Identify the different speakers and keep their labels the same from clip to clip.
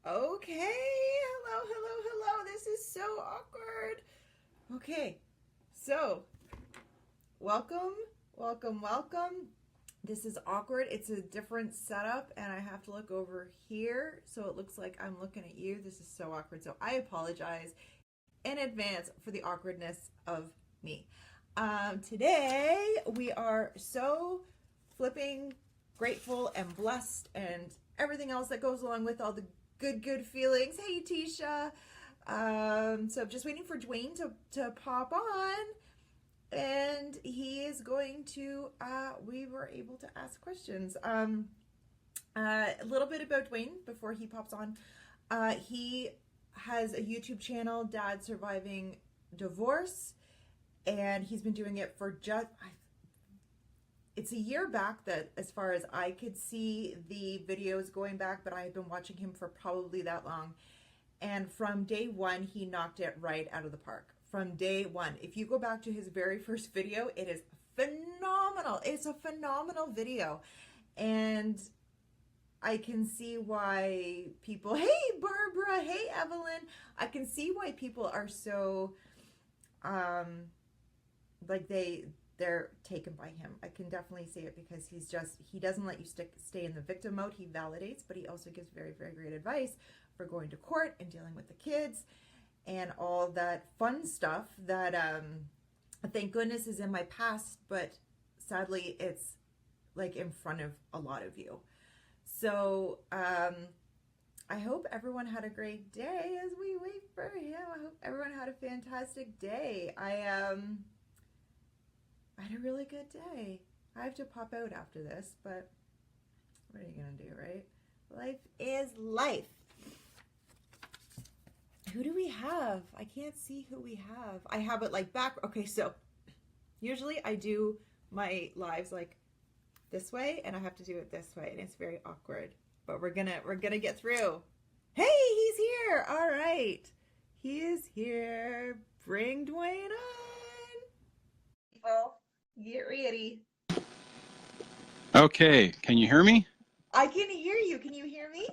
Speaker 1: Okay. Hello, hello, hello. This is so awkward. Okay. So, welcome, welcome, welcome. This is awkward. It's a different setup, and I have to look over here, so it looks like I'm looking at you. This is so awkward. So, I apologize in advance for the awkwardness of me. Today, we are so flipping grateful and blessed and everything else that goes along with all the good feelings. Hey, Tisha. So I'm just waiting for Dwayne to pop on, and he is going to, we were able to ask questions. A little bit about Dwayne before he pops on. He has a YouTube channel, Dad Surviving Divorce, and he's been doing it for it's a year back that as far as I could see the videos going back, but I had been watching him for probably that long. And from day one, he knocked it right out of the park. From day one. If you go back to his very first video, it is phenomenal. It's a phenomenal video. And I can see why people, hey Barbara, hey Evelyn, I can see why people are so, like they're taken by him. I can definitely see it because he doesn't let you stay in the victim mode. He validates, but he also gives very, very great advice for going to court and dealing with the kids and all that fun stuff that, thank goodness is in my past, but sadly it's like in front of a lot of you. So, I hope everyone had a great day as we wait for him. I hope everyone had a fantastic day. I had a really good day. I have to pop out after this, but what are you gonna do, right? Life is life. Who do we have? I can't see who we have. I have it like back. Okay, so usually I do my lives like this way, and I have to do it this way, and it's very awkward. But we're gonna get through. Hey, he's here. All right, he is here. Bring Dwayne on. People, get ready.
Speaker 2: Okay, can you hear me?
Speaker 1: I can hear you. Can you hear me?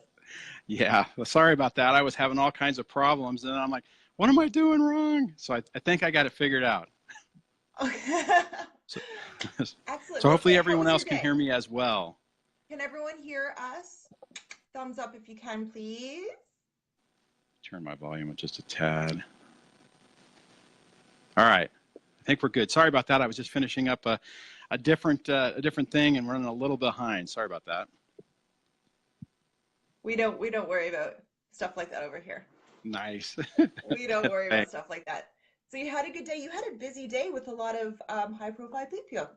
Speaker 2: Yeah, well, sorry about that. I was having all kinds of problems, and I'm like, what am I doing wrong? So I think I got it figured out.
Speaker 1: Okay.
Speaker 2: So,
Speaker 1: Excellent.
Speaker 2: so
Speaker 1: Well,
Speaker 2: hopefully
Speaker 1: how
Speaker 2: everyone
Speaker 1: was your
Speaker 2: else can
Speaker 1: day?
Speaker 2: hear me as well.
Speaker 1: Can everyone hear us? Thumbs up if you can, please.
Speaker 2: Turn my volume up just a tad. All right, I think we're good. Sorry about that. I was just finishing up a different thing and running a little behind. Sorry about that.
Speaker 1: We don't worry about stuff like that over here.
Speaker 2: Nice.
Speaker 1: We don't worry
Speaker 2: Hey,
Speaker 1: about stuff like that. So you had a good day. You had a busy day with a lot of high profile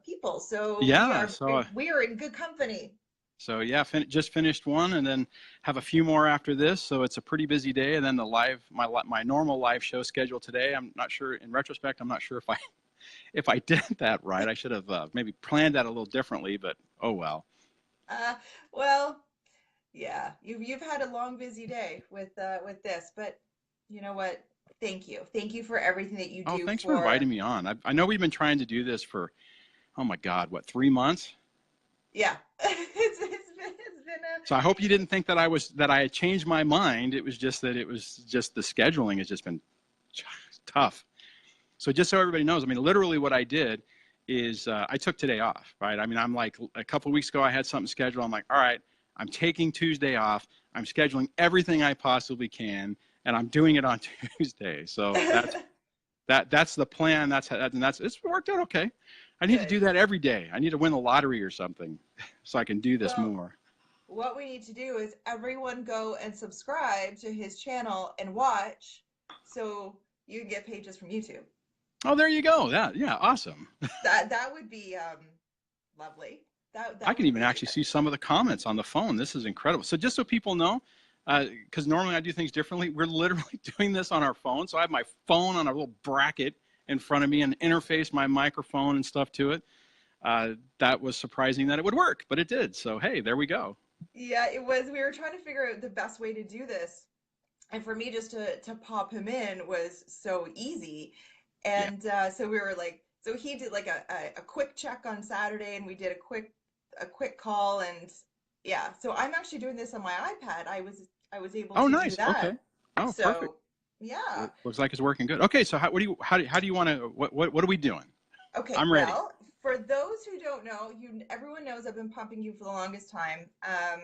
Speaker 1: people. So we
Speaker 2: yeah,
Speaker 1: are
Speaker 2: so
Speaker 1: we are in good company.
Speaker 2: So yeah, just finished one, and then have a few more after this. So it's a pretty busy day. And then my normal live show schedule today. I'm not sure. In retrospect, I'm not sure if I did that right. I should have maybe planned that a little differently. But oh
Speaker 1: Uh, well, yeah, you've had a long busy day with this, but you know what? Thank you for everything that you
Speaker 2: oh,
Speaker 1: do
Speaker 2: thanks for
Speaker 1: for.
Speaker 2: inviting me on. I know we've been trying to do this for, oh my God, what, 3 months?
Speaker 1: Yeah, it's been
Speaker 2: So I hope you didn't think that I had changed my mind. It was just that it was just the scheduling has just been tough. So just so everybody knows, I mean, literally what I did is I took today off, right? I mean, I'm like a couple of weeks ago, I had something scheduled. I'm like, all right, I'm taking Tuesday off. I'm scheduling everything I possibly can, and I'm doing it on Tuesday. So that's the plan. It's worked out okay. I need to
Speaker 1: good.
Speaker 2: do that every day. I need to win the lottery or something so I can do this
Speaker 1: Well,
Speaker 2: more.
Speaker 1: what we need to do is everyone go and subscribe to his channel and watch, so you can get pages from YouTube.
Speaker 2: Oh, there you go. Yeah, awesome.
Speaker 1: That would be lovely.
Speaker 2: I
Speaker 1: That
Speaker 2: can
Speaker 1: would
Speaker 2: even
Speaker 1: be
Speaker 2: actually see some of the comments on the phone. This is incredible. So just so people know, because normally I do things differently, we're literally doing this on our phone. So I have my phone on a little bracket in front of me and interface my microphone and stuff to it. That was surprising that it would work, but it did. So hey, there we go.
Speaker 1: yeah, it was. We were trying to figure out the best way to do this, and for me just to pop him in was so easy.
Speaker 2: Yeah.
Speaker 1: And so we were like, so he did like a quick check on Saturday, and we did a quick call, and yeah. So I'm actually doing this on my iPad. I was able
Speaker 2: Oh,
Speaker 1: to do
Speaker 2: nice. Okay.
Speaker 1: that.
Speaker 2: Oh, perfect.
Speaker 1: So yeah.
Speaker 2: Looks like it's working good. Okay, so how do you want to what are we doing?
Speaker 1: Okay,
Speaker 2: I'm ready.
Speaker 1: well, for those who don't know, everyone knows I've been pumping you for the longest time.
Speaker 2: I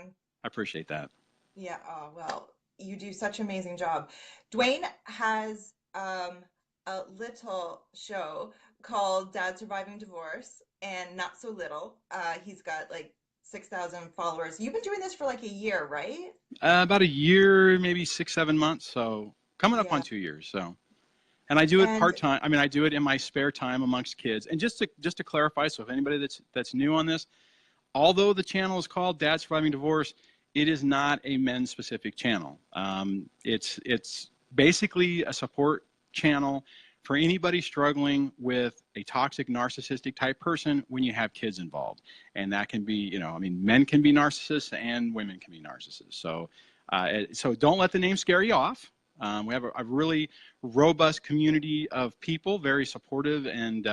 Speaker 2: appreciate that.
Speaker 1: Yeah, oh well, you do such an amazing job. Dwayne has a little show called Dad Surviving Divorce, and not so little. He's got like 6,000 followers. You've been doing this for like a year, right?
Speaker 2: About a year, maybe 6, 7 months. So coming up on
Speaker 1: Yeah.
Speaker 2: 2 years. So, and I do it
Speaker 1: And
Speaker 2: part time. I mean, I do it in my spare time amongst kids. And just to clarify, so if anybody that's new on this, although the channel is called Dad Surviving Divorce, it is not a men's specific channel. It's basically a support channel for anybody struggling with a toxic narcissistic type person when you have kids involved. And that can be, I mean, men can be narcissists and women can be narcissists. So don't let the name scare you off. We have a really robust community of people, very supportive and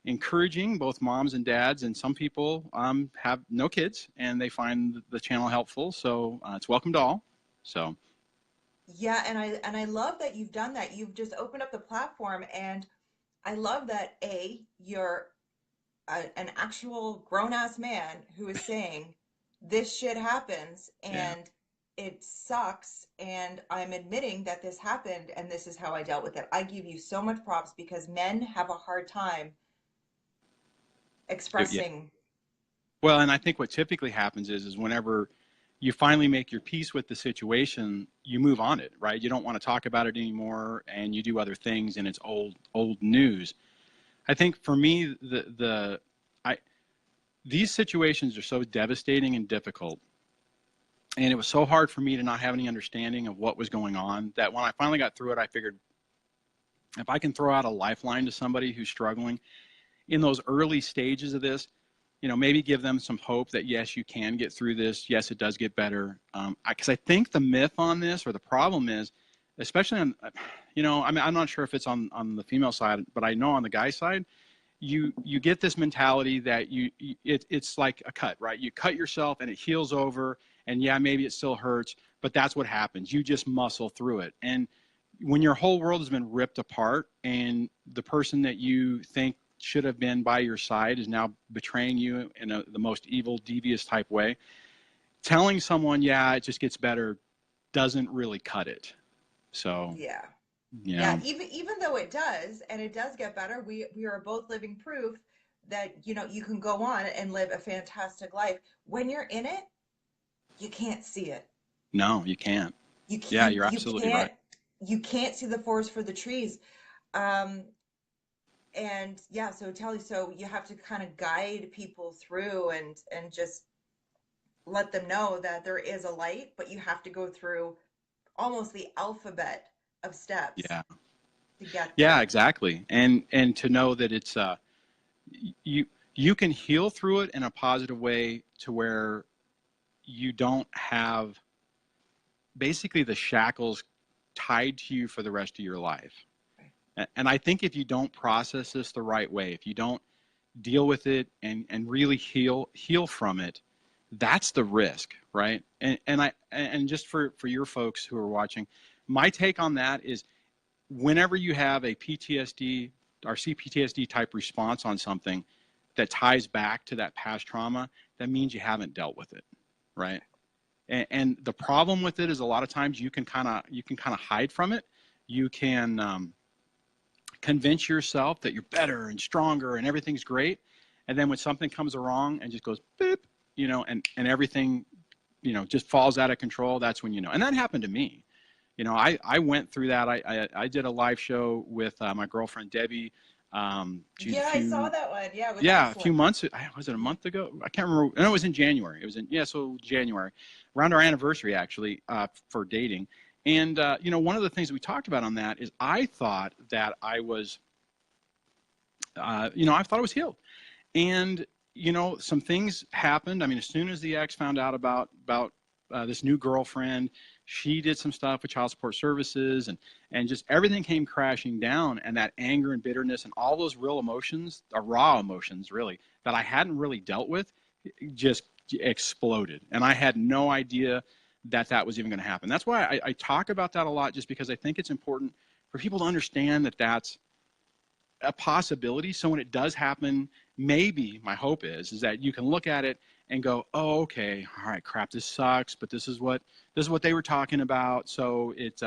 Speaker 2: encouraging, both moms and dads. And some people have no kids and they find the channel helpful. So it's welcome to all. So
Speaker 1: yeah, and I love that you've done that. You've just opened up the platform, and I love that you're an actual grown-ass man who is saying this shit happens
Speaker 2: yeah.
Speaker 1: and it sucks, and I'm admitting that this happened and this is how I dealt with it. I give you so much props because men have a hard time
Speaker 2: Yeah.
Speaker 1: expressing.
Speaker 2: Well, and I think what typically happens is whenever you finally make your peace with the situation, you move on it, right? You don't want to talk about it anymore, and you do other things, and it's old news. I think for me, I these situations are so devastating and difficult, and it was so hard for me to not have any understanding of what was going on that when I finally got through it, I figured if I can throw out a lifeline to somebody who's struggling in those early stages of this, maybe give them some hope that yes, you can get through this. Yes, it does get better. Because I think the myth on this or the problem is, especially on, I mean, I'm not sure if it's on the female side, but I know on the guy side, you get this mentality that it's like a cut, right? You cut yourself and it heals over, and yeah, maybe it still hurts, but that's what happens. You just muscle through it. And when your whole world has been ripped apart and the person that you think should have been by your side is now betraying you in the most evil, devious type way, telling someone, yeah, it just gets better, doesn't really cut it. So,
Speaker 1: Yeah.
Speaker 2: you
Speaker 1: Yeah,
Speaker 2: know,
Speaker 1: even though it does, and it does get better, we are both living proof that you can go on and live a fantastic life. When you're in it, you can't see it.
Speaker 2: no, you can't.
Speaker 1: You
Speaker 2: Yeah,
Speaker 1: can't
Speaker 2: you're
Speaker 1: you
Speaker 2: absolutely right.
Speaker 1: can't you can't see the forest for the trees. Um, and yeah, so you have to kind of guide people through and just let them know that there is a light, but you have to go through almost the alphabet of steps
Speaker 2: Yeah.
Speaker 1: to get
Speaker 2: Yeah,
Speaker 1: there.
Speaker 2: exactly. And to know that it's you you can heal through it in a positive way to where you don't have basically the shackles tied to you for the rest of your life. And I think if you don't process this the right way, if you don't deal with it and really heal from it, that's the risk, right? And just for your folks who are watching, my take on that is whenever you have a PTSD or CPTSD type response on something that ties back to that past trauma, that means you haven't dealt with it, right? And the problem with it is a lot of times you can kind of hide from it. You can convince yourself that you're better and stronger and everything's great, and then when something comes wrong and just goes beep, and everything just falls out of control, that's when you know. And that happened to me. I went through that. I did a live show with my girlfriend Debbie. Geez,
Speaker 1: Yeah, I saw that one. Yeah, it was
Speaker 2: a few
Speaker 1: excellent.
Speaker 2: months. Was it a month ago? I can't remember. No, it was in January. It was so January, around our anniversary actually, for dating. And one of the things we talked about on that is I thought that I was, I thought I was healed, and some things happened. I mean, as soon as the ex found out about this new girlfriend, she did some stuff with child support services, and just everything came crashing down. And that anger and bitterness and all those real emotions, raw emotions, really, that I hadn't really dealt with, just exploded. And I had no idea that was even going to happen. That's why I talk about that a lot, just because I think it's important for people to understand that that's a possibility. So when it does happen, maybe my hope is that you can look at it and go, oh, okay, all right, crap, this sucks, but this is what they were talking about. So it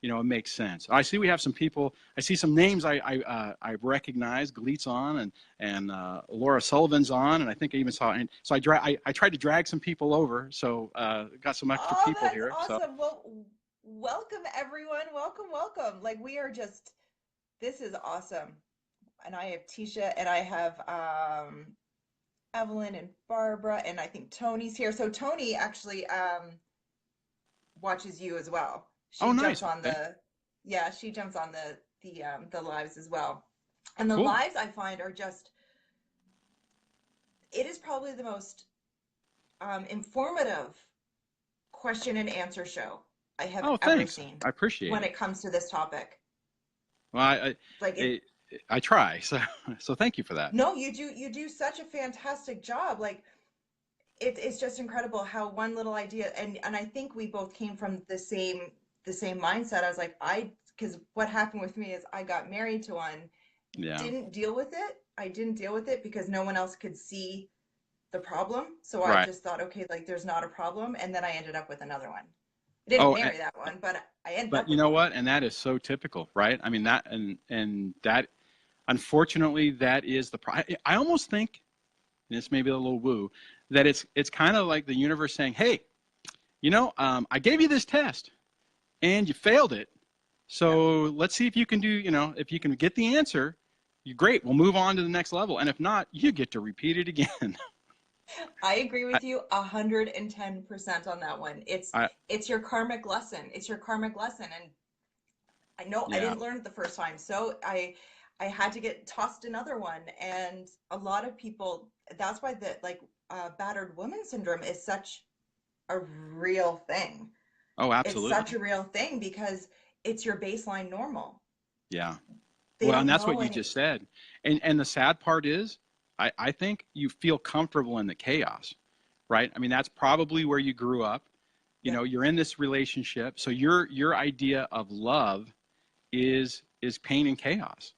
Speaker 2: it makes sense. I see we have some people. I see some names I recognize. Gleet's on, and Laura Sullivan's on, and I think I even saw. And so I tried to drag some people over. So got some extra
Speaker 1: Oh,
Speaker 2: people
Speaker 1: that's
Speaker 2: here. So
Speaker 1: awesome. Well, welcome everyone. Welcome. Like this is awesome. And I have Tisha and I have Evelyn and Barbara, and I think Tony's here. So Tony actually watches you as well.
Speaker 2: oh,
Speaker 1: She jumps
Speaker 2: nice.
Speaker 1: on
Speaker 2: Okay,
Speaker 1: she jumps on the lives as well. And the
Speaker 2: cool.
Speaker 1: lives I find are just, it is probably the most informative question and answer show I have
Speaker 2: Oh,
Speaker 1: ever
Speaker 2: thanks.
Speaker 1: seen
Speaker 2: I appreciate
Speaker 1: when
Speaker 2: it.
Speaker 1: it comes to this topic.
Speaker 2: Well,
Speaker 1: Like it,
Speaker 2: it, I try. So thank you for that.
Speaker 1: no, you do such a fantastic job. Like it's just incredible how one little idea, and I think we both came from the same mindset. I was like, because what happened with me is I got married to one,
Speaker 2: Yeah.
Speaker 1: didn't deal with it. I didn't deal with it because no one else could see the problem. So I
Speaker 2: Right.
Speaker 1: just thought, okay, like there's not a problem. And then I ended up with another one. I didn't
Speaker 2: Oh,
Speaker 1: marry that one, but I ended
Speaker 2: but
Speaker 1: up
Speaker 2: you
Speaker 1: with
Speaker 2: know
Speaker 1: one.
Speaker 2: what? And that is so typical, right? I mean, that and that, unfortunately, that is the I almost think, and this may be a little woo, that it's kind of like the universe saying, hey, I gave you this test and you failed it.
Speaker 1: Yep.
Speaker 2: So let's see if you can if you can get the answer, you're great. We'll move on to the next level. And if not, you get to repeat it again.
Speaker 1: I agree
Speaker 2: I,
Speaker 1: with you 110% on that one.
Speaker 2: I,
Speaker 1: It's your karmic lesson. It's your karmic lesson. And I know I
Speaker 2: yeah.
Speaker 1: didn't learn it the first time. So I had to get tossed another one. And a lot of people, that's why battered woman syndrome is such a real thing.
Speaker 2: Oh,
Speaker 1: It's such
Speaker 2: absolutely.
Speaker 1: a real thing because it's your baseline normal.
Speaker 2: Yeah.
Speaker 1: They
Speaker 2: Well, and
Speaker 1: don't
Speaker 2: that's what
Speaker 1: know
Speaker 2: you
Speaker 1: any.
Speaker 2: just said. And the sad part is, I think you feel comfortable in the chaos, right? I mean, that's probably where you grew up.
Speaker 1: Yep.
Speaker 2: You're in this relationship, so your idea of love is pain and chaos.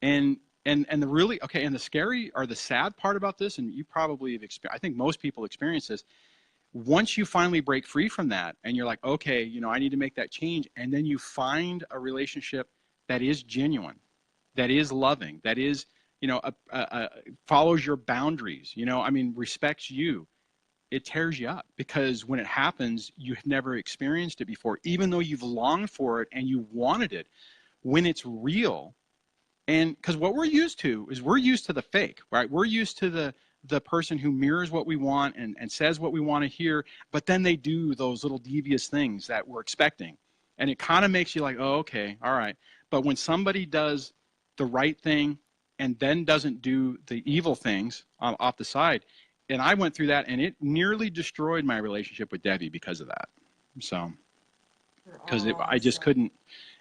Speaker 2: And and the really okay, and the scary or the sad part about this, and you probably have experienced, I think most people experience this, once you finally break free from that and you're like, okay, I need to make that change, and then you find a relationship that is genuine, that is loving, that is, follows your boundaries, I mean, respects you, it tears you up, because when it happens, you've never experienced it before, even though you've longed for it and you wanted it. When it's real, and because what we're used to is we're used to the fake, right? We're used to the person who mirrors what we want and says what we want to hear, but then they do those little devious things that we're expecting. And it kind of makes you like, oh, okay, all right. But when somebody does the right thing and then doesn't do the evil things off the side, and I went through that, and it nearly destroyed my relationship with Debbie because of that. So,
Speaker 1: You're
Speaker 2: because I just
Speaker 1: awesome.
Speaker 2: couldn't,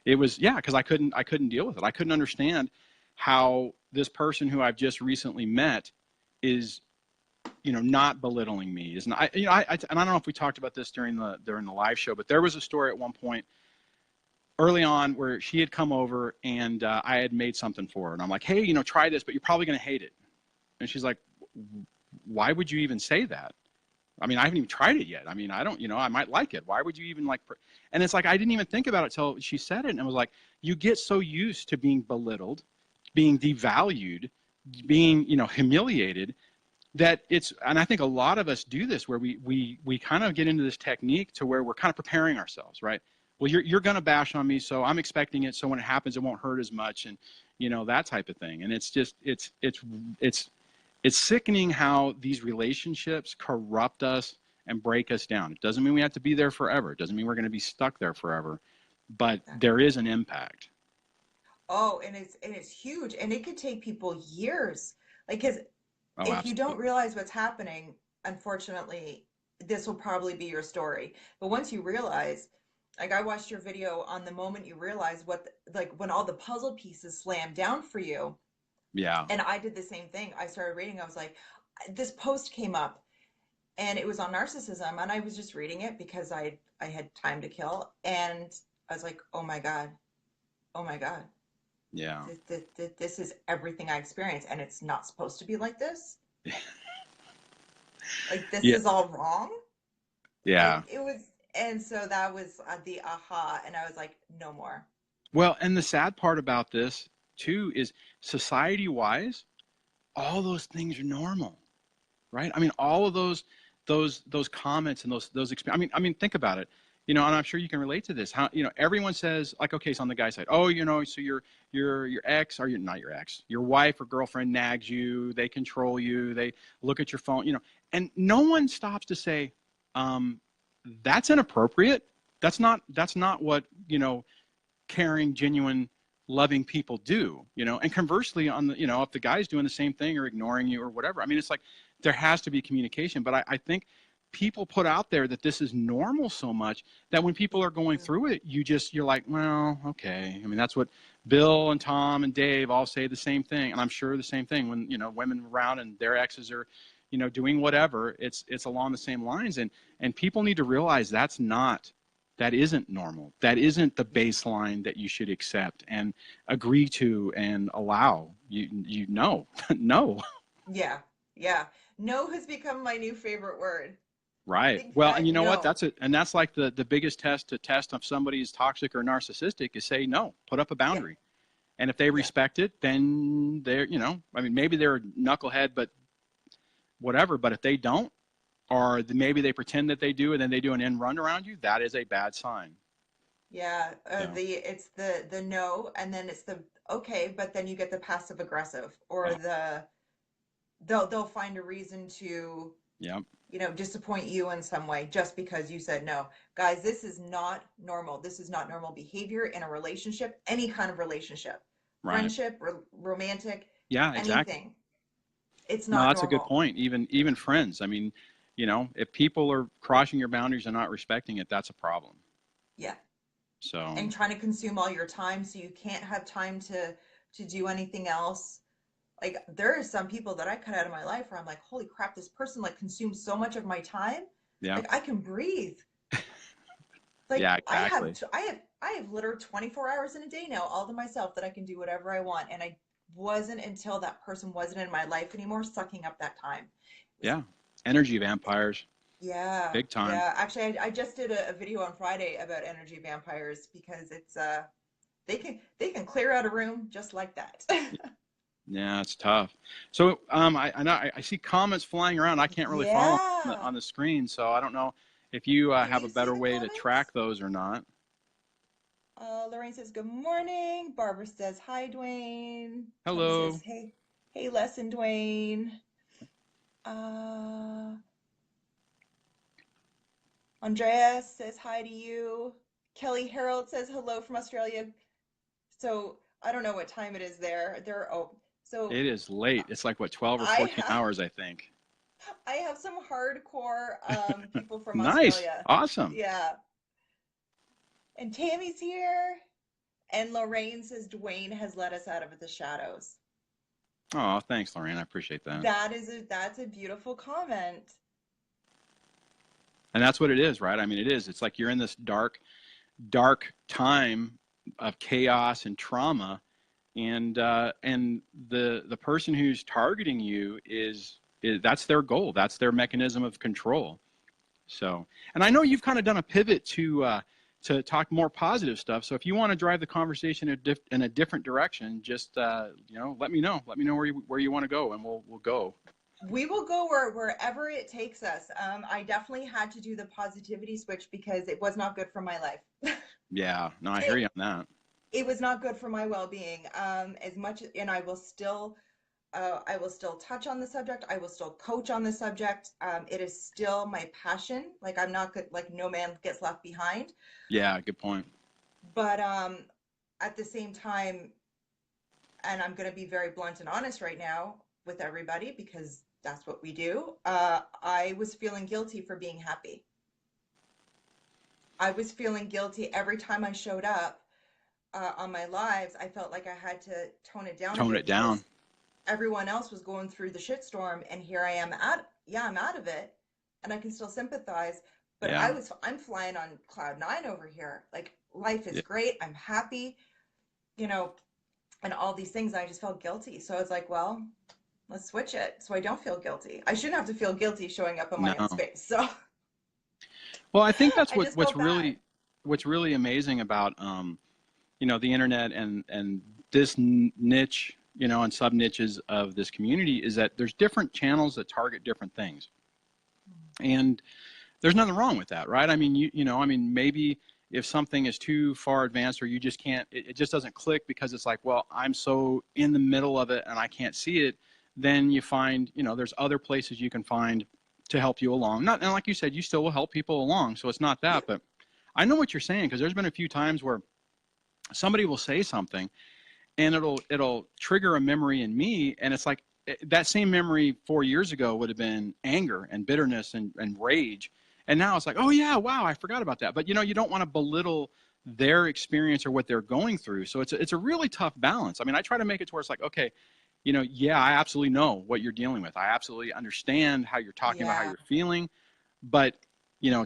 Speaker 2: it was, yeah, because I couldn't deal with it. I couldn't understand how this person who I've just recently met is, not belittling me, is not, and I don't know if we talked about this during the live show, but there was a story at one point early on where she had come over, and I had made something for her, and I'm like, hey, try this, but you're probably going to hate it. And she's like, why would you even say that? I mean, I haven't even tried it yet. I mean, I don't, I might like it. Why would you even like, and it's like, I didn't even think about it till she said it. And it was like, you get so used to being belittled, being devalued, being, humiliated, that it's, and I think a lot of us do this, where we kind of get into this technique to where we're kind of preparing ourselves, right? Well, you're going to bash on me, so I'm expecting it. So when it happens, it won't hurt as much. And, that type of thing. And it's just, it's sickening how these relationships corrupt us and break us down. It doesn't mean we have to be there forever. It doesn't mean we're going to be stuck there forever, but
Speaker 1: Exactly.
Speaker 2: there is an impact.
Speaker 1: Oh, and it's huge, and it could take people years. Like, because
Speaker 2: Oh,
Speaker 1: if you don't
Speaker 2: absolutely.
Speaker 1: realize what's happening, unfortunately, this will probably be your story. But once you realize, like I watched your video on the moment you realize like when all the puzzle pieces slam down for you,
Speaker 2: Yeah.
Speaker 1: and I did the same thing. I started reading, I was like, this post came up, and it was on narcissism, and I was just reading it because I had time to kill, and I was like, oh my God, oh my God,
Speaker 2: Yeah.
Speaker 1: this is everything I experience, and it's not supposed to be like this. Like, this
Speaker 2: Yeah.
Speaker 1: is all wrong.
Speaker 2: Yeah.
Speaker 1: Like, it was, and so that was the aha, and I was like, no more.
Speaker 2: Well, and the sad part about this too is society wise, all those things are normal, right? I mean, all of those comments and those I mean, think about it. And I'm sure you can relate to this. How everyone says, like, okay, so on the guy side, oh, so your ex, or your not your ex, your wife or girlfriend nags you, they control you, they look at your phone, and no one stops to say, um, that's inappropriate. That's not what caring, genuine, loving people do, and conversely on the, if the guy's doing the same thing or ignoring you or whatever. I mean, it's like there has to be communication, but I think people put out there that this is normal so much that when people are going through it, you're like, well, okay. I mean, that's what Bill and Tom and Dave all say the same thing. And I'm sure the same thing when, women around and their exes are, doing whatever, it's along the same lines. And people need to realize that isn't normal. That isn't the baseline that you should accept and agree to and allow. No, no.
Speaker 1: Yeah, yeah. No has become my new favorite word.
Speaker 2: Right.
Speaker 1: Big
Speaker 2: Well, and
Speaker 1: fat
Speaker 2: you know what?
Speaker 1: no.
Speaker 2: That's like the biggest test to test if somebody's toxic or narcissistic is say no, put up a
Speaker 1: Yeah,
Speaker 2: boundary. And if they
Speaker 1: yeah,
Speaker 2: respect it, then they're, I mean, maybe they're a knucklehead, but whatever. But if they don't, or maybe they pretend that they do and then they do an end run around you, that is a bad sign.
Speaker 1: yeah.
Speaker 2: So,
Speaker 1: It's the no, and then it's the okay, but then you get the passive aggressive, or
Speaker 2: oh,
Speaker 1: they'll find a reason to,
Speaker 2: yeah,
Speaker 1: disappoint you in some way just because you said no. Guys, this is not normal. This is not normal behavior in a relationship, any kind of relationship,
Speaker 2: right.
Speaker 1: friendship, romantic,
Speaker 2: Yeah, exactly.
Speaker 1: anything. It's
Speaker 2: No,
Speaker 1: not
Speaker 2: that's a good
Speaker 1: normal.
Speaker 2: point. Even friends. I mean, if people are crossing your boundaries and not respecting it, that's a problem.
Speaker 1: Yeah.
Speaker 2: So,
Speaker 1: And trying to consume all your time so you can't have time to do anything else. Like, there are some people that I cut out of my life where I'm like, holy crap, this person like consumes so much of my time.
Speaker 2: yeah,
Speaker 1: Like, I can breathe. Like,
Speaker 2: yeah,
Speaker 1: I have
Speaker 2: exactly.
Speaker 1: I have I have literally 24 hours in a day now all to myself that I can do whatever I want. And I wasn't, until that person wasn't in my life anymore, sucking up that time. It was,
Speaker 2: Yeah, energy vampires,
Speaker 1: yeah,
Speaker 2: big time.
Speaker 1: yeah. Actually, I just did a video on Friday about energy vampires because it's they can clear out a room just like that.
Speaker 2: Yeah, it's tough. So, I know I see comments flying around. I can't really follow
Speaker 1: Yeah.
Speaker 2: on the screen, so I don't know if you
Speaker 1: Can
Speaker 2: have a
Speaker 1: you see
Speaker 2: better
Speaker 1: the
Speaker 2: way to track
Speaker 1: comments?
Speaker 2: those or not.
Speaker 1: Lorraine says good morning. Barbara says hi, Dwayne. Tony says
Speaker 2: Hello.
Speaker 1: hey, Les and Dwayne. Uh, Andrea says hi to you. Kelly Harold says hello from Australia. So I don't know what time it is there. So
Speaker 2: It is late. It's like what, 12 or
Speaker 1: I
Speaker 2: 14
Speaker 1: have
Speaker 2: hours, I think.
Speaker 1: I have some hardcore people from
Speaker 2: Nice.
Speaker 1: Australia.
Speaker 2: Awesome.
Speaker 1: Yeah. And Tammy's here. And Lorraine says Dwayne has let us out of the shadows.
Speaker 2: Oh, thanks, Lorraine. I appreciate that.
Speaker 1: That's a beautiful comment.
Speaker 2: And that's what it is, right? I mean, it is. It's like you're in this dark time of chaos and trauma, and the person who's targeting you is that's their goal. That's their mechanism of control. So, and I know you've kind of done a pivot to talk more positive stuff. So if you want to drive the conversation in a different direction, just let me know. Let me know where you want to go, and we'll go.
Speaker 1: We will go wherever it takes us. I definitely had to do the positivity switch because it was not good for my life.
Speaker 2: Yeah, no, I hear
Speaker 1: it
Speaker 2: you on that.
Speaker 1: it was not good for my well-being. As much, and I will still touch on the subject. I will still coach on the subject. It is still my passion. Like, I'm not good. Like, no man gets left behind.
Speaker 2: Yeah, good point.
Speaker 1: But at the same time, and I'm going to be very blunt and honest right now with everybody because that's what we do. I was feeling guilty for being happy. I was feeling guilty every time I showed up on my lives. I felt like I had to tone it down a
Speaker 2: Tone
Speaker 1: bit
Speaker 2: it down.
Speaker 1: because everyone else was going through the shitstorm, and here I am I'm out of it, and I can still sympathize, but
Speaker 2: Yeah.
Speaker 1: I'm flying on cloud nine over here. Like life is
Speaker 2: Yeah.
Speaker 1: great. I'm happy, you know, and all these things. I just felt guilty. So I was like, well, let's switch it so I don't feel guilty. I shouldn't have to feel guilty showing up in my own
Speaker 2: No.
Speaker 1: space. So
Speaker 2: Well, I think that's
Speaker 1: I just felt bad.
Speaker 2: what's really amazing about the internet and this niche, and sub niches of this community is that there's different channels that target different things. And there's nothing wrong with that, right? I mean, maybe if something is too far advanced or you just can't, it just doesn't click because it's like, well, I'm so in the middle of it and I can't see it, then you find, there's other places you can find to help you along. Not, and like you said, you still will help people along. So it's not
Speaker 1: Yeah.
Speaker 2: that, but I know what you're saying because there's been a few times where somebody will say something and it'll trigger a memory in me. And it's like that same memory 4 years ago would have been anger and bitterness and rage. And now it's like, oh yeah, wow, I forgot about that. But you don't want to belittle their experience or what they're going through. So it's a really tough balance. I mean, I try to make it to where it's like, okay, yeah, I absolutely know what you're dealing with. I absolutely understand how you're talking about how
Speaker 1: Yeah.
Speaker 2: you're feeling, but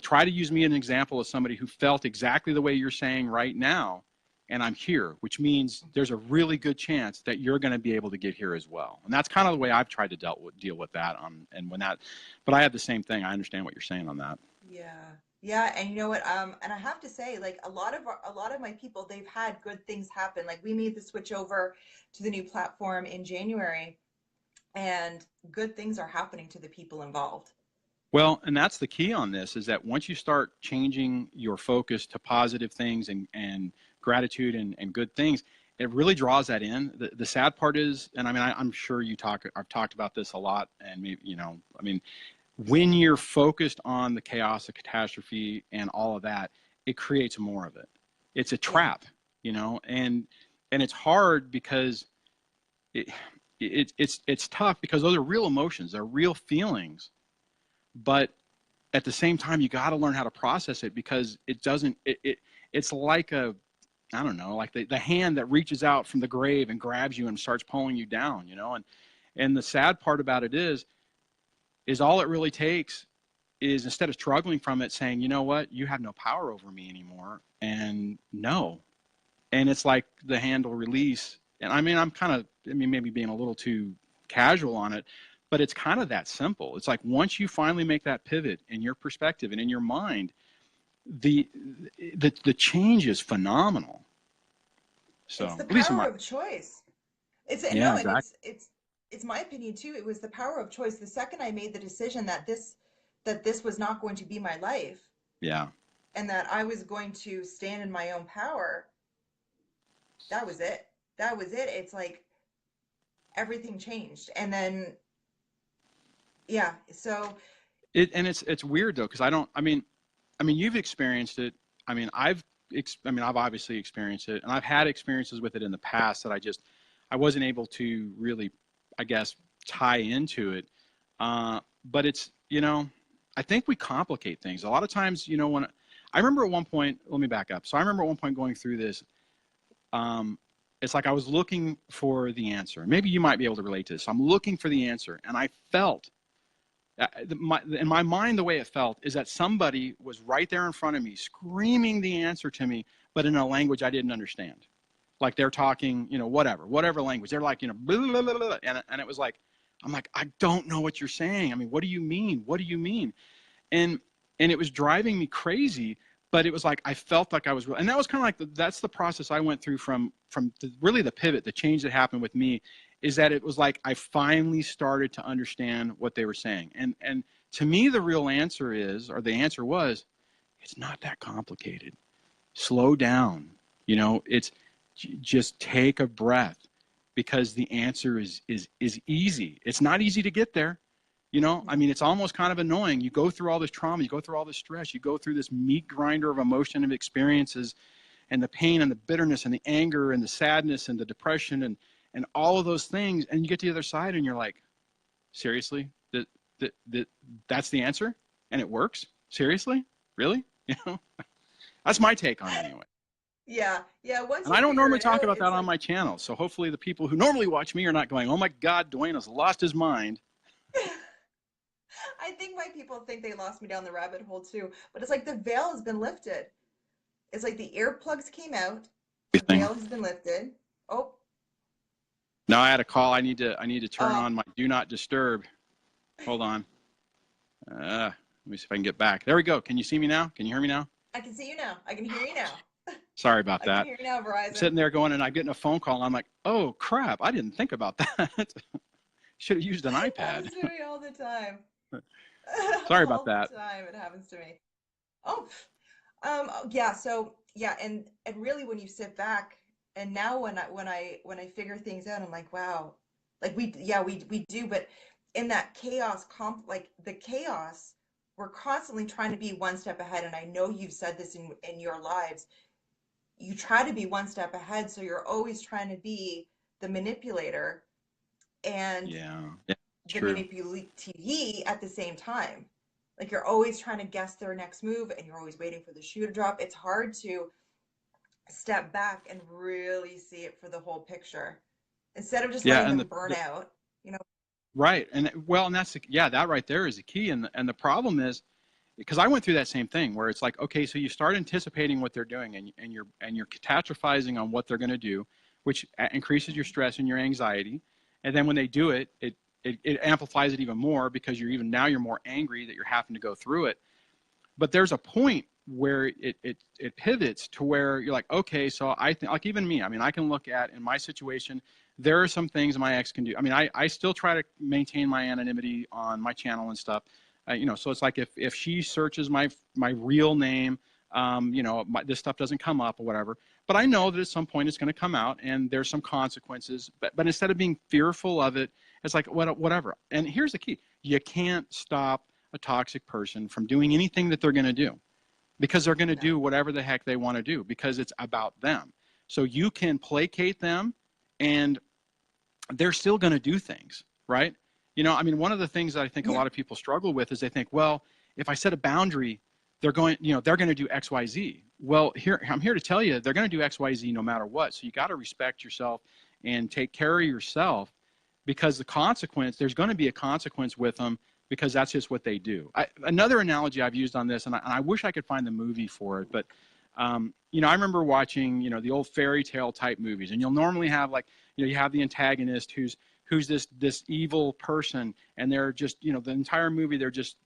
Speaker 2: try to use me as an example of somebody who felt exactly the way you're saying right now, and I'm here, which means there's a really good chance that you're going to be able to get here as well. And that's kind of the way I've tried to deal with that. But I have the same thing. I understand what you're saying on that.
Speaker 1: Yeah. Yeah, and you know what? And I have to say, like a lot of my people, they've had good things happen. Like we made the switch over to the new platform in January, and good things are happening to the people involved.
Speaker 2: Well, and that's the key on this is that once you start changing your focus to positive things and gratitude and good things, it really draws that in. The sad part is, and I mean, I'm sure I've talked about this a lot, and maybe, I mean, when you're focused on the chaos, the catastrophe, and all of that, it creates more of it. It's a
Speaker 1: Yeah.
Speaker 2: trap, and it's hard because it, it's tough because those are real emotions, they're real feelings, but at the same time, you got to learn how to process it because it doesn't. It's like I don't know, like the hand that reaches out from the grave and grabs you and starts pulling you down, and the sad part about it is all it really takes is instead of struggling from it, saying, you know what, you have no power over me anymore, and no, and it's like the hand will release. And I mean, maybe being a little too casual on it, but it's kind of that simple. It's like once you finally make that pivot in your perspective and in your mind, the the change is phenomenal.
Speaker 1: It's
Speaker 2: So
Speaker 1: the
Speaker 2: at least in
Speaker 1: power
Speaker 2: my
Speaker 1: of choice. It's
Speaker 2: yeah,
Speaker 1: no, and
Speaker 2: exactly.
Speaker 1: it's my opinion too. It was the power of choice. The second I made the decision that this was not going to be my life
Speaker 2: Yeah.
Speaker 1: and that I was going to stand in my own power, that was it. That was it. It's like everything changed. And then yeah, so
Speaker 2: And it's weird though because I mean you've experienced it. I mean I've obviously experienced it, and I've had experiences with it in the past that I wasn't able to really, I guess, tie into it. But it's I think we complicate things a lot of times. When I remember at one point, let me back up. So I remember at one point going through this. Um, it's like I was looking for the answer. Maybe you might be able to relate to this. I'm looking for the answer, and I felt in my mind, the way it felt is that somebody was right there in front of me, screaming the answer to me, but in a language I didn't understand. Like they're talking, whatever language. They're like, blah, blah, blah, blah, and it was like, I'm like, I don't know what you're saying. I mean, what do you mean? What do you mean? And and it was driving me crazy. But it was like I felt like I was, and that was kind of like that's the process I went through from really the pivot, the change that happened with me, is that it was like I finally started to understand what they were saying, and to me the real answer is, or the answer was, it's not that complicated. Slow down. It's just take a breath because the answer is easy. It's not easy to get there. I mean, it's almost kind of annoying. You go through all this trauma, you go through all this stress, you go through this meat grinder of emotion and experiences, and the pain and the bitterness and the anger and the sadness and the depression and all of those things, and you get to the other side and you're like, seriously, that's the answer, and it works? Seriously, really? That's my take on it anyway.
Speaker 1: yeah, yeah, once
Speaker 2: And
Speaker 1: you
Speaker 2: I don't
Speaker 1: figure
Speaker 2: normally
Speaker 1: it
Speaker 2: talk
Speaker 1: out,
Speaker 2: about that
Speaker 1: it's
Speaker 2: on
Speaker 1: like
Speaker 2: my channel, so hopefully the people who normally watch me are not going, oh my God, Dwayne has lost his mind.
Speaker 1: I think my people think they lost me down the rabbit hole too, but it's like the veil has been lifted. It's like the earplugs came out, the
Speaker 2: Everything.
Speaker 1: veil has been lifted. Oh,
Speaker 2: No, I had a call. I need to turn
Speaker 1: oh,
Speaker 2: on my do not disturb. Hold on. Let me see if I can get back. There we go. Can you see me now? Can you hear me now?
Speaker 1: I can see you now. I can hear you now.
Speaker 2: Sorry about
Speaker 1: I can
Speaker 2: that.
Speaker 1: hear you now,
Speaker 2: I'm
Speaker 1: Verizon.
Speaker 2: sitting there going, and I'm getting a phone call. And I'm like, oh crap! I didn't think about that. Should have used an iPad.
Speaker 1: Happens to me all the time.
Speaker 2: Sorry about
Speaker 1: All
Speaker 2: that.
Speaker 1: the time it happens to me. Oh, yeah, so yeah, and really when you sit back and now when I figure things out, I'm like, wow, like we do, but in that chaos like the chaos, we're constantly trying to be one step ahead. And I know you've said this in your lives. You try to be one step ahead, so you're always trying to be the manipulator and
Speaker 2: Yeah,
Speaker 1: the
Speaker 2: true.
Speaker 1: manipulatee at the same time. Like you're always trying to guess their next move and you're always waiting for the shoe to drop. It's hard to step back and really see it for the whole picture instead of just
Speaker 2: Yeah,
Speaker 1: letting
Speaker 2: and
Speaker 1: them burn out, you know.
Speaker 2: right, and well, and that right there is the key. And the problem is, because I went through that same thing where it's like, okay, so you start anticipating what they're doing, and you're catastrophizing on what they're going to do, which increases your stress and your anxiety. And then when they do it, it amplifies it even more because you're more angry that you're having to go through it. But there's a point where it pivots to where you're like, okay, so I think, like, even me, I mean, I can look at in my situation, there are some things my ex can do. I mean, I still try to maintain my anonymity on my channel and stuff. So it's like if she searches my real name, this stuff doesn't come up or whatever. But I know that at some point it's going to come out and there's some consequences. But instead of being fearful of it, it's like whatever. And here's the key: you can't stop a toxic person from doing anything that they're going to do, because they're going to
Speaker 1: No.
Speaker 2: do whatever the heck they want to do because it's about them. So you can placate them and they're still going to do things, right? I mean, one of the things that I think a
Speaker 1: Yeah.
Speaker 2: lot of people struggle with is they think, well, if I set a boundary, they're going to do X, Y, Z. Well, I'm here to tell you, they're going to do X, Y, Z no matter what. So you got to respect yourself and take care of yourself, because there's going to be a consequence with them, because that's just what they do. Another analogy I've used on this, and I wish I could find the movie for it, but I remember watching, the old fairy tale type movies, and you'll normally have, like, you have the antagonist who's this evil person, and they're just, the entire movie, they're just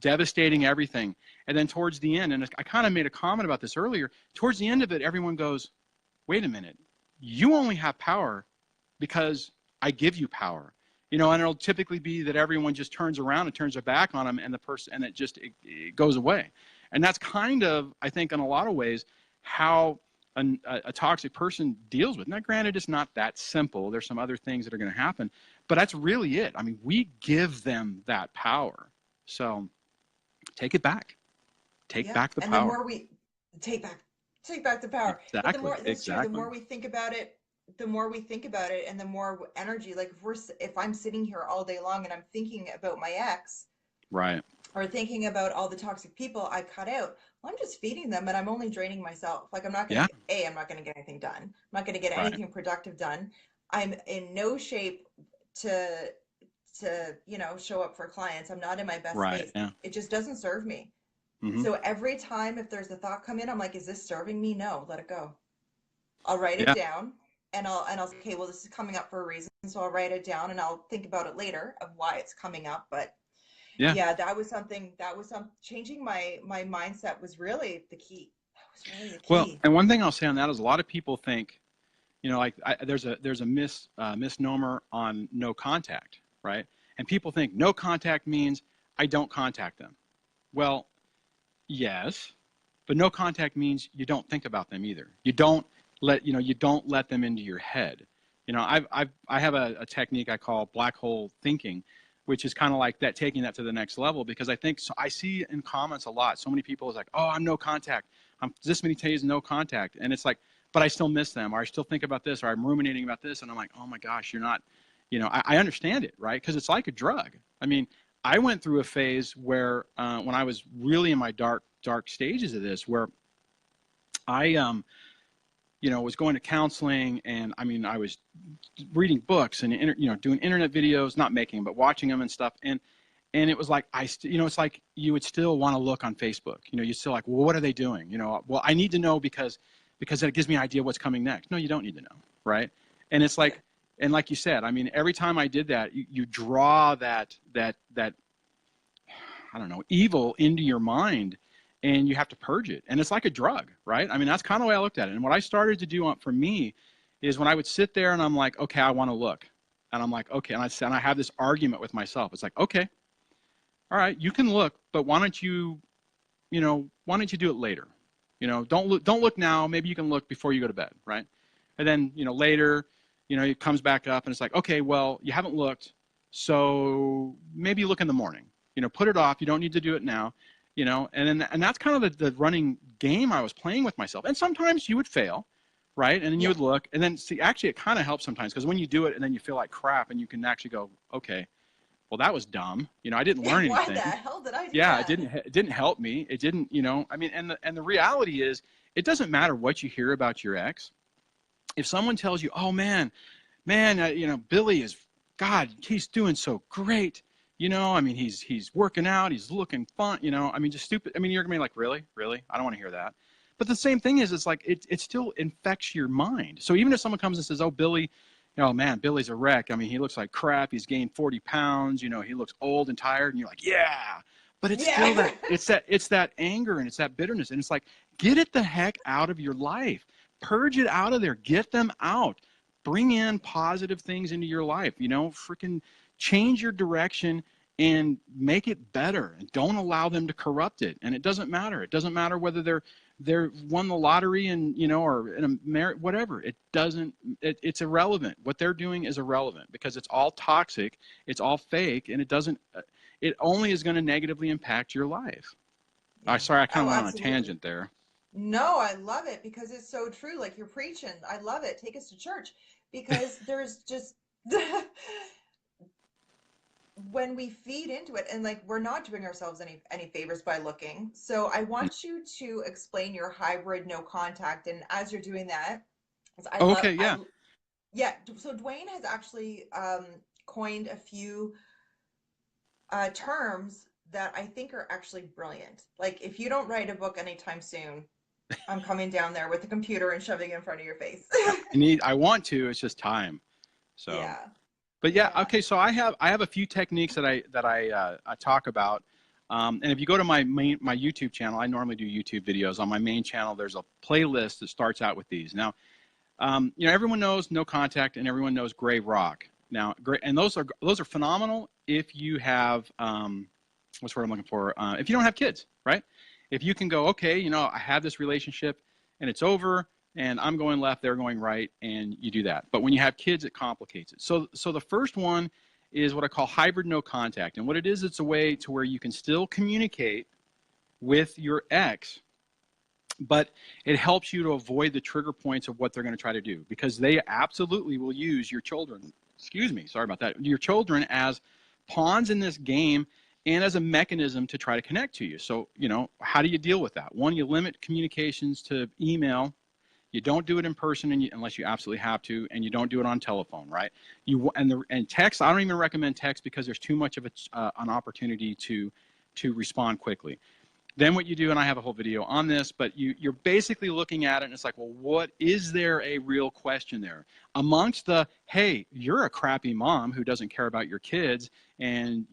Speaker 2: devastating everything. And then towards the end, and I kind of made a comment about this earlier, towards the end of it, everyone goes, wait a minute, you only have power because I give you power. And it'll typically be that everyone just turns around and turns their back on them, and it goes away. And that's kind of, I think, in a lot of ways, how a toxic person deals with. Now, granted, it's not that simple. There's some other things that are going to happen, but that's really it. I mean, we give them that power. So take it back. Take
Speaker 1: Yeah.
Speaker 2: back the
Speaker 1: And the
Speaker 2: power.
Speaker 1: more we take back take back the power. But the
Speaker 2: Exactly.
Speaker 1: more that's true, the
Speaker 2: Exactly.
Speaker 1: more we think about it, and the more energy, like if I'm sitting here all day long and I'm thinking about my ex
Speaker 2: Right.
Speaker 1: or thinking about all the toxic people I cut out, well, I'm just feeding them and I'm only draining myself. Like
Speaker 2: Yeah.
Speaker 1: I'm not gonna get anything done. I'm not gonna get
Speaker 2: Right.
Speaker 1: anything productive done. I'm in no shape to show up for clients. I'm not in my best
Speaker 2: Right.
Speaker 1: space.
Speaker 2: Yeah.
Speaker 1: It just doesn't serve me.
Speaker 2: Mm-hmm.
Speaker 1: So every time if there's a thought come in, I'm like, is this serving me? No, let it go. I'll write it
Speaker 2: Yeah.
Speaker 1: down and I'll say, okay, well, this is coming up for a reason. So I'll write it down and I'll think about it later of why it's coming up. But
Speaker 2: Yeah.
Speaker 1: yeah, that was some changing my mindset was really the key. That was really the
Speaker 2: Well,
Speaker 1: key.
Speaker 2: and one thing I'll say on that is a lot of people think, like, there's a misnomer on no contact, right? And people think no contact means I don't contact them. Well, yes, but no contact means you don't think about them either. You don't let them into your head. I have a technique I call black hole thinking, which is kind of like that, taking that to the next level, because I think, so I see in comments a lot, so many people is like, oh, I'm no contact. I'm this many days no contact. And it's like, but I still miss them, or I still think about this, or I'm ruminating about this. And I'm like, oh my gosh, you're not, I understand it, right? Because it's like a drug. I mean, I went through a phase where, when I was really in my dark stages of this, where I, was going to counseling, and I mean, I was reading books and, doing internet videos, not making them, but watching them and stuff. And it was like, it's like you would still want to look on Facebook. You're still like, well, what are they doing? Well, I need to know because it gives me an idea what's coming next. No, you don't need to know, right? And it's like, and like you said, I mean, every time I did that, you draw that I don't know, evil into your mind, and you have to purge it. And it's like a drug, right? I mean, that's kind of the way I looked at it. And what I started to do for me is when I would sit there and I'm like, okay, I want to look. And I'm like, okay. And I have this argument with myself. It's like, okay, all right, you can look, but why don't you do it later? Don't look now. Maybe you can look before you go to bed, right? And then, later, it comes back up and it's like, okay, well, you haven't looked. So maybe you look in the morning, put it off. You don't need to do it now, and that's kind of the running game I was playing with myself. And sometimes you would fail, right? And then you would look and then see, actually it kind of helps sometimes because when you do it and then you feel like crap and you can actually go, okay, well, that was dumb. I didn't learn anything.
Speaker 1: Why the hell did I do
Speaker 2: that?
Speaker 1: It
Speaker 2: didn't help me. It didn't, I mean, and the reality is it doesn't matter what you hear about your ex. If someone tells you, oh man, Billy is, God, he's doing so great. I mean, he's working out, he's looking fun, I mean, just stupid. I mean, you're gonna be like, really? I don't want to hear that. But the same thing is, it's like, it still infects your mind. So even if someone comes and says, oh, Billy, oh man, Billy's a wreck. I mean, he looks like crap. He's gained 40 pounds. He looks old and tired. And you're like, yeah. But it's still it's that anger and it's that bitterness. And it's like, get it the heck out of your life. Purge it out of there. Get them out. Bring in positive things into your life. Freaking change your direction and make it better. And don't allow them to corrupt it. And it doesn't matter. It doesn't matter whether they're won the lottery and or in a merit, whatever. It's irrelevant. What they're doing is irrelevant because it's all toxic, it's all fake, and it only is going to negatively impact your life. Sorry, I kind of went on a tangent there.
Speaker 1: No, I love it because it's so true. Like you're preaching. I love it. Take us to church because there's just when we feed into it, and like we're not doing ourselves any favors by looking. So I want you to explain your hybrid no contact, and as you're doing that, so Dwayne has actually coined a few terms that I think are actually brilliant. Like if you don't write a book anytime soon, I'm coming down there with the computer and shoving it in front of your face.
Speaker 2: I want to. It's just time. So yeah. But okay. So I have a few techniques that I talk about, and if you go to my YouTube channel, I normally do YouTube videos. On my main channel, there's a playlist that starts out with these. Now, everyone knows no contact, and everyone knows gray rock. Now, and those are phenomenal if you have what's the word I'm looking for? If you don't have kids, right? If you can go, okay, I have this relationship, and it's over. And I'm going left, they're going right, and you do that. But when you have kids, it complicates it. So the first one is what I call hybrid no contact. And what it is, it's a way to where you can still communicate with your ex, but it helps you to avoid the trigger points of what they're going to try to do because they absolutely will use your children, sorry about that, your children as pawns in this game and as a mechanism to try to connect to you. So, how do you deal with that? One, you limit communications to email. You don't do it in person unless you absolutely have to, and you don't do it on telephone, right? And text. I don't even recommend text because there's too much of an opportunity to respond quickly. Then what you do, and I have a whole video on this, but you're basically looking at it, and it's like, well, what is there a real question there amongst the, hey, you're a crappy mom who doesn't care about your kids and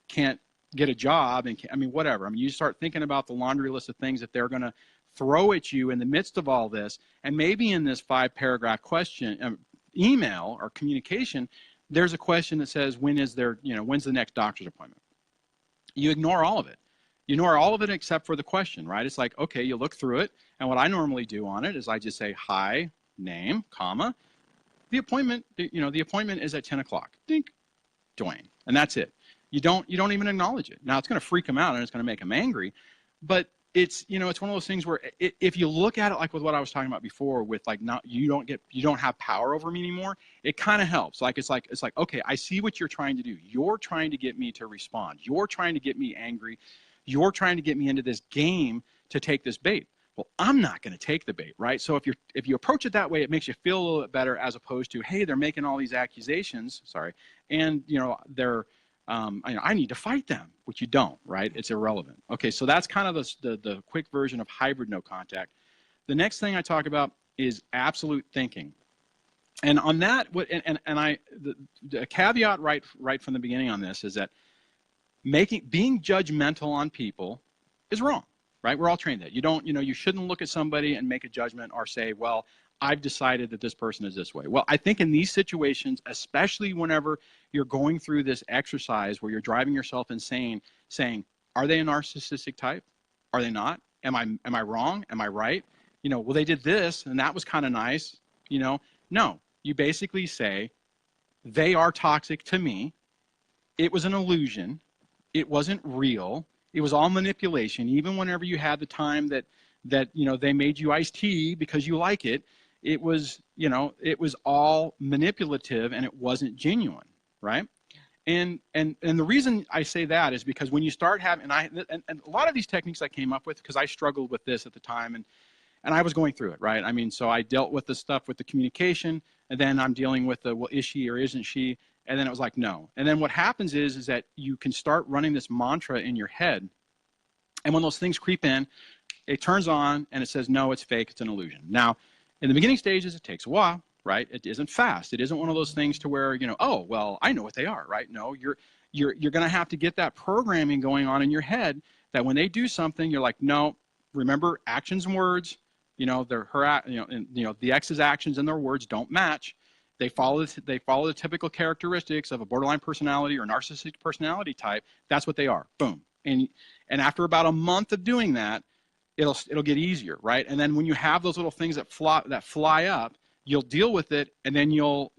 Speaker 2: can't get a job and whatever. I mean, you start thinking about the laundry list of things that they're going to throw at you in the midst of all this, and maybe in this 5-paragraph question, email or communication, there's a question that says, when's the next doctor's appointment? You ignore all of it. You ignore all of it except for the question, right? It's like, okay, you look through it, and what I normally do on it is I just say, hi, name, comma, the appointment, the appointment is at 10 o'clock. Dink, Dwayne, and that's it. You don't even acknowledge it. Now it's going to freak them out and it's going to make them angry, but it's it's one of those things where if you look at it like with what I was talking about before with like you don't have power over me anymore, it kind of helps. It's like okay, I see what you're trying to do. You're trying to get me to respond. You're trying to get me angry. You're trying to get me into this game to take this bait. Well, I'm not going to take the bait, right? So if you approach it that way, it makes you feel a little bit better as opposed to, hey, they're making all these accusations, and they're I need to fight them, which you don't, right? It's irrelevant. Okay, so that's kind of the quick version of hybrid no contact. The next thing I talk about is absolute thinking. And on that, the caveat right from the beginning on this is that being judgmental on people is wrong, right? We're all trained that. You shouldn't look at somebody and make a judgment or say, well, I've decided that this person is this way. Well, I think in these situations, especially whenever you're going through this exercise where you're driving yourself insane, saying, are they a narcissistic type? Are they not? Am I wrong? Am I right? Well, they did this and that was kind of nice. No, you basically say, they are toxic to me. It was an illusion. It wasn't real. It was all manipulation. Even whenever you had the time that they made you iced tea because you like it, it was all manipulative and it wasn't genuine, right? And the reason I say that is because when you start having, and a lot of these techniques I came up with, because I struggled with this at the time, and I was going through it, right? I mean, so I dealt with the stuff with the communication, and then I'm dealing with the, well, is she or isn't she? And then it was like, no. And then what happens is that you can start running this mantra in your head, and when those things creep in, it turns on and it says, no, it's fake, it's an illusion. Now, in the beginning stages, it takes a while, right? It isn't fast. It isn't one of those things to where, oh, well, I know what they are, right? No, you're going to have to get that programming going on in your head that when they do something, you're like, no, remember actions and words, the ex's actions and their words don't match. They follow the typical characteristics of a borderline personality or narcissistic personality type. That's what they are. Boom. And after about a month of doing that, it'll get easier, right? And then when you have those little things that fly up, you'll deal with it, and then you'll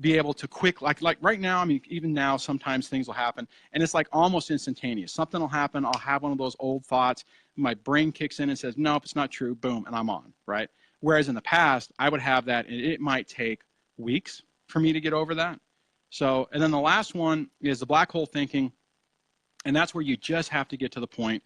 Speaker 2: be able to like right now. I mean, even now, sometimes things will happen, and it's like almost instantaneous. Something will happen. I'll have one of those old thoughts. My brain kicks in and says, nope, it's not true. Boom, and I'm on, right? Whereas in the past, I would have that, and it might take weeks for me to get over that. So, and then the last one is the black hole thinking, and that's where you just have to get to the point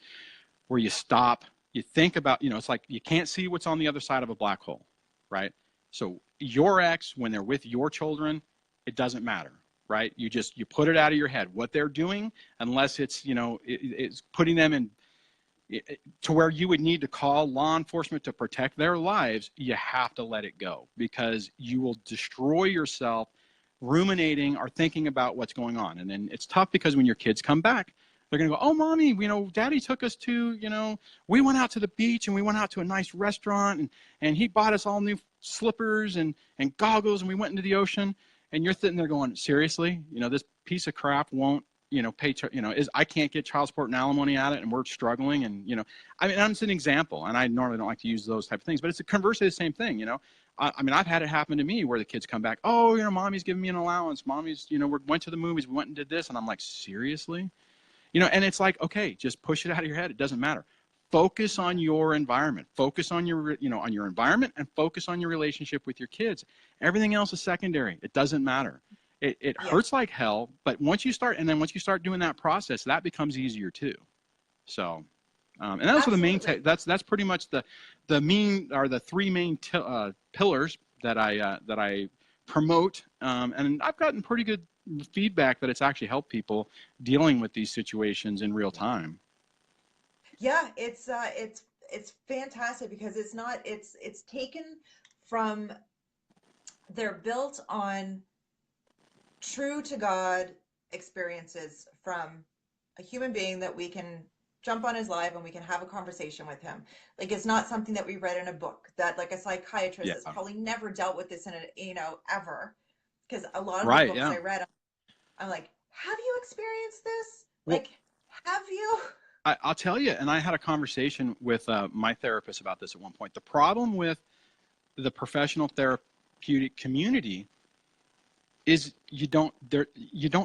Speaker 2: where you stop. You think about, it's like you can't see what's on the other side of a black hole, right? So your ex, when they're with your children, it doesn't matter, right? You put it out of your head. What they're doing, unless it's, it's putting them in to where you would need to call law enforcement to protect their lives, you have to let it go, because you will destroy yourself ruminating or thinking about what's going on. And then it's tough because when your kids come back, they're going to go, oh, mommy, daddy took us to, we went out to the beach and we went out to a nice restaurant and he bought us all new slippers and goggles and we went into the ocean. And you're sitting there going, seriously, this piece of crap won't, pay, I can't get child support and alimony at it and we're struggling. And, I mean, that's an example. And I normally don't like to use those type of things, but it's conversely the same thing, I mean, I've had it happen to me where the kids come back, oh, mommy's giving me an allowance. Mommy's, we went to the movies, we went and did this. And I'm like, seriously? And it's like, okay, just push it out of your head. It doesn't matter. Focus on your environment. Focus on your, on your environment, and focus on your relationship with your kids. Everything else is secondary. It doesn't matter. It hurts like hell, but once you start doing that process, that becomes easier too. So, and those are the main. That's pretty much the three main pillars that I promote, and I've gotten pretty good feedback that it's actually helped people dealing with these situations in real time.
Speaker 1: Yeah, it's fantastic because it's taken from, they're built on true to God experiences from a human being that we can jump on his live and we can have a conversation with him. Like, it's not something that we read in a book that, like, a psychiatrist has probably never dealt with this in ever. Because a lot of the books I read, I'm like, have you experienced this? Like, have you?
Speaker 2: I'll tell you, and I had a conversation with my therapist about this at one point. The problem with the professional therapeutic community is you don't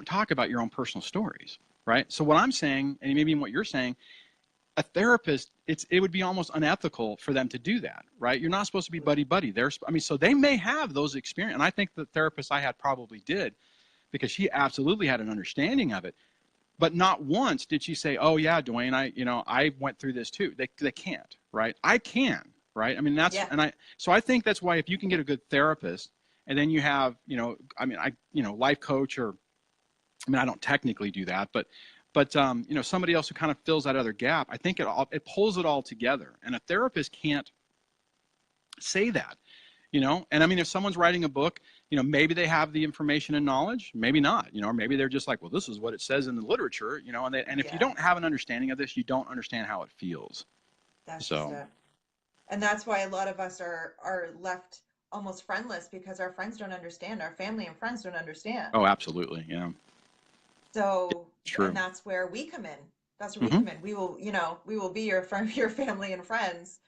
Speaker 2: talk about your own personal stories, right? So what I'm saying, and maybe what you're saying, a therapist, it would be almost unethical for them to do that, right? You're not supposed to be buddy-buddy. So they may have those experiences, and I think the therapist I had probably did, because she absolutely had an understanding of it. But not once did she say, oh yeah, Dwayne, I went through this too. They can't, right? I can, right? I mean, so I think that's why if you can get a good therapist, and then you have, life coach or I mean, I don't technically do that, but you know, somebody else who kind of fills that other gap. I think it pulls it all together, and a therapist can't say that, you know. And I mean, if someone's writing a book, you know, maybe they have the information and knowledge, maybe not, you know, or maybe they're just like, well, this is what it says in the literature, you know. And if you
Speaker 1: Yeah,
Speaker 2: don't have an understanding of this, you don't understand how it feels.
Speaker 1: that's just
Speaker 2: So,
Speaker 1: it. And that's why a lot of us are left almost friendless because our friends don't understand, our family and friends don't understand.
Speaker 2: oh, absolutely, yeah,
Speaker 1: So, and
Speaker 2: true.
Speaker 1: that's where we come in. That's where we
Speaker 2: Hmm.
Speaker 1: come in. We will, you know, we will be your friend, your family and friends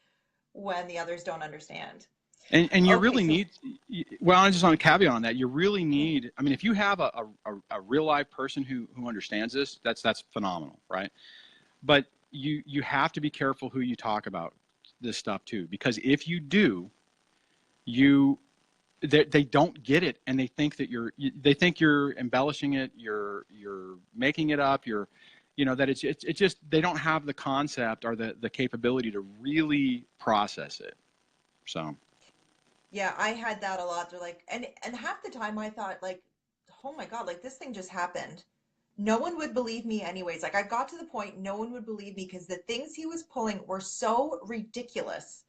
Speaker 1: when the others don't understand.
Speaker 2: And you
Speaker 1: Okay,
Speaker 2: really
Speaker 1: so
Speaker 2: need, well, I just want to caveat on that. You really
Speaker 1: yeah,
Speaker 2: need, I mean, if you have a real live person who understands this, that's phenomenal, right? But you have to be careful who you talk about this stuff too, because if you do, you they don't get it, and they think that they think you're embellishing it, you're making it up, you're, you know, that it's just they don't have the concept or the capability to really process it. So,
Speaker 1: yeah, I had that a lot. They're like, and half the time I thought like, oh my God, like this thing just happened. No one would believe me anyways. Like I got to the point no one would believe me because the things he was pulling were so
Speaker 2: oh
Speaker 1: ridiculous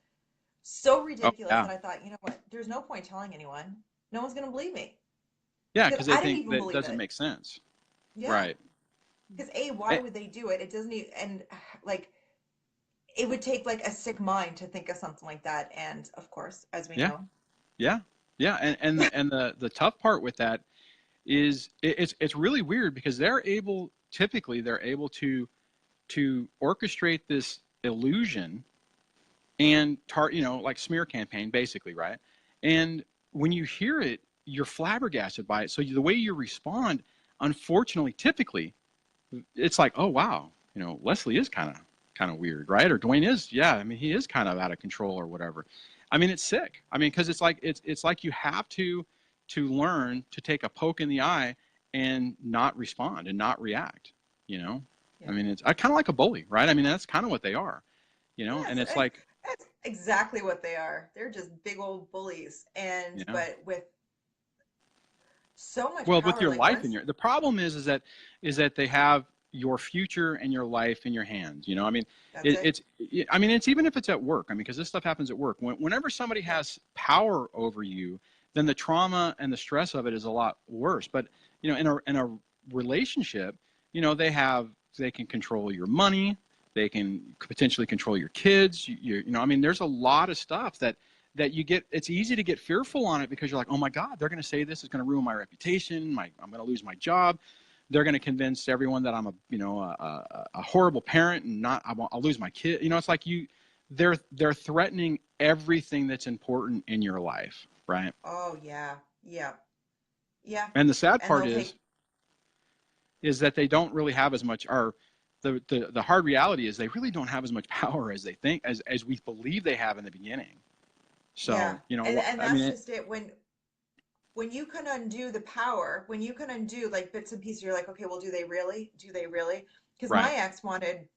Speaker 2: yeah,
Speaker 1: that I thought, you know what? There's no point telling anyone. No one's gonna believe me
Speaker 2: yeah,
Speaker 1: because
Speaker 2: because they
Speaker 1: I didn't
Speaker 2: think
Speaker 1: even
Speaker 2: that it
Speaker 1: believe
Speaker 2: doesn't
Speaker 1: it.
Speaker 2: make sense,
Speaker 1: Yeah,
Speaker 2: right?
Speaker 1: because A, why
Speaker 2: Eh,
Speaker 1: would they do it? It doesn't even, and like it would take like a sick mind to think of something like that. And of course, as we
Speaker 2: yeah,
Speaker 1: know,
Speaker 2: yeah, yeah, and the tough part with that is it's really weird because they're able to orchestrate this illusion and you know, like smear campaign basically, right? And when you hear it, you're flabbergasted by it. So the way you respond, unfortunately, typically, it's like, oh wow, you know, Leslie is kind of weird, right? Or Dwayne is, yeah, I mean, he is kind of out of control or whatever. I mean, it's sick. I mean, because it's like you have to learn to take a poke in the eye and not respond and not react. You know, I
Speaker 1: yeah,
Speaker 2: mean, it's kind of like a bully, right? I mean, that's kind of what they are. You know, and
Speaker 1: yes,
Speaker 2: it's like,
Speaker 1: that's exactly what they are. They're just big old bullies,
Speaker 2: you
Speaker 1: and
Speaker 2: know,
Speaker 1: but with so much
Speaker 2: well, with
Speaker 1: power,
Speaker 2: your
Speaker 1: like
Speaker 2: life in
Speaker 1: once
Speaker 2: your, the problem is that they have your future and your life in your hands. You know, I mean,
Speaker 1: that's it.
Speaker 2: I mean, it's even if it's at work. I mean, because this stuff happens at work. Whenever somebody
Speaker 1: Yeah.
Speaker 2: has power over you, then the trauma and the stress of it is a lot worse. But you know, in a relationship, you know, they can control your money. They can potentially control your kids. You know, I mean, there's a lot of stuff that you get. It's easy to get fearful on it because you're like, oh my God, they're going to say this is going to ruin my reputation. I'm going to lose my job. They're going to convince everyone that I'm a horrible parent and I'll lose my kid. You know, it's like they're threatening everything that's important in your life, right?
Speaker 1: Oh yeah, yeah, yeah,
Speaker 2: And the sad
Speaker 1: and
Speaker 2: part
Speaker 1: they'll take.
Speaker 2: is that they don't really have as much, or the hard reality is they really don't have as much power as they think, as we believe they have in the beginning.
Speaker 1: Yeah,
Speaker 2: So, you know,
Speaker 1: and
Speaker 2: I mean,
Speaker 1: that's just it. When you can undo the power, when you can undo like bits and pieces, you're like, okay, well, do they really? Do they really? Because
Speaker 2: right.
Speaker 1: my ex wanted.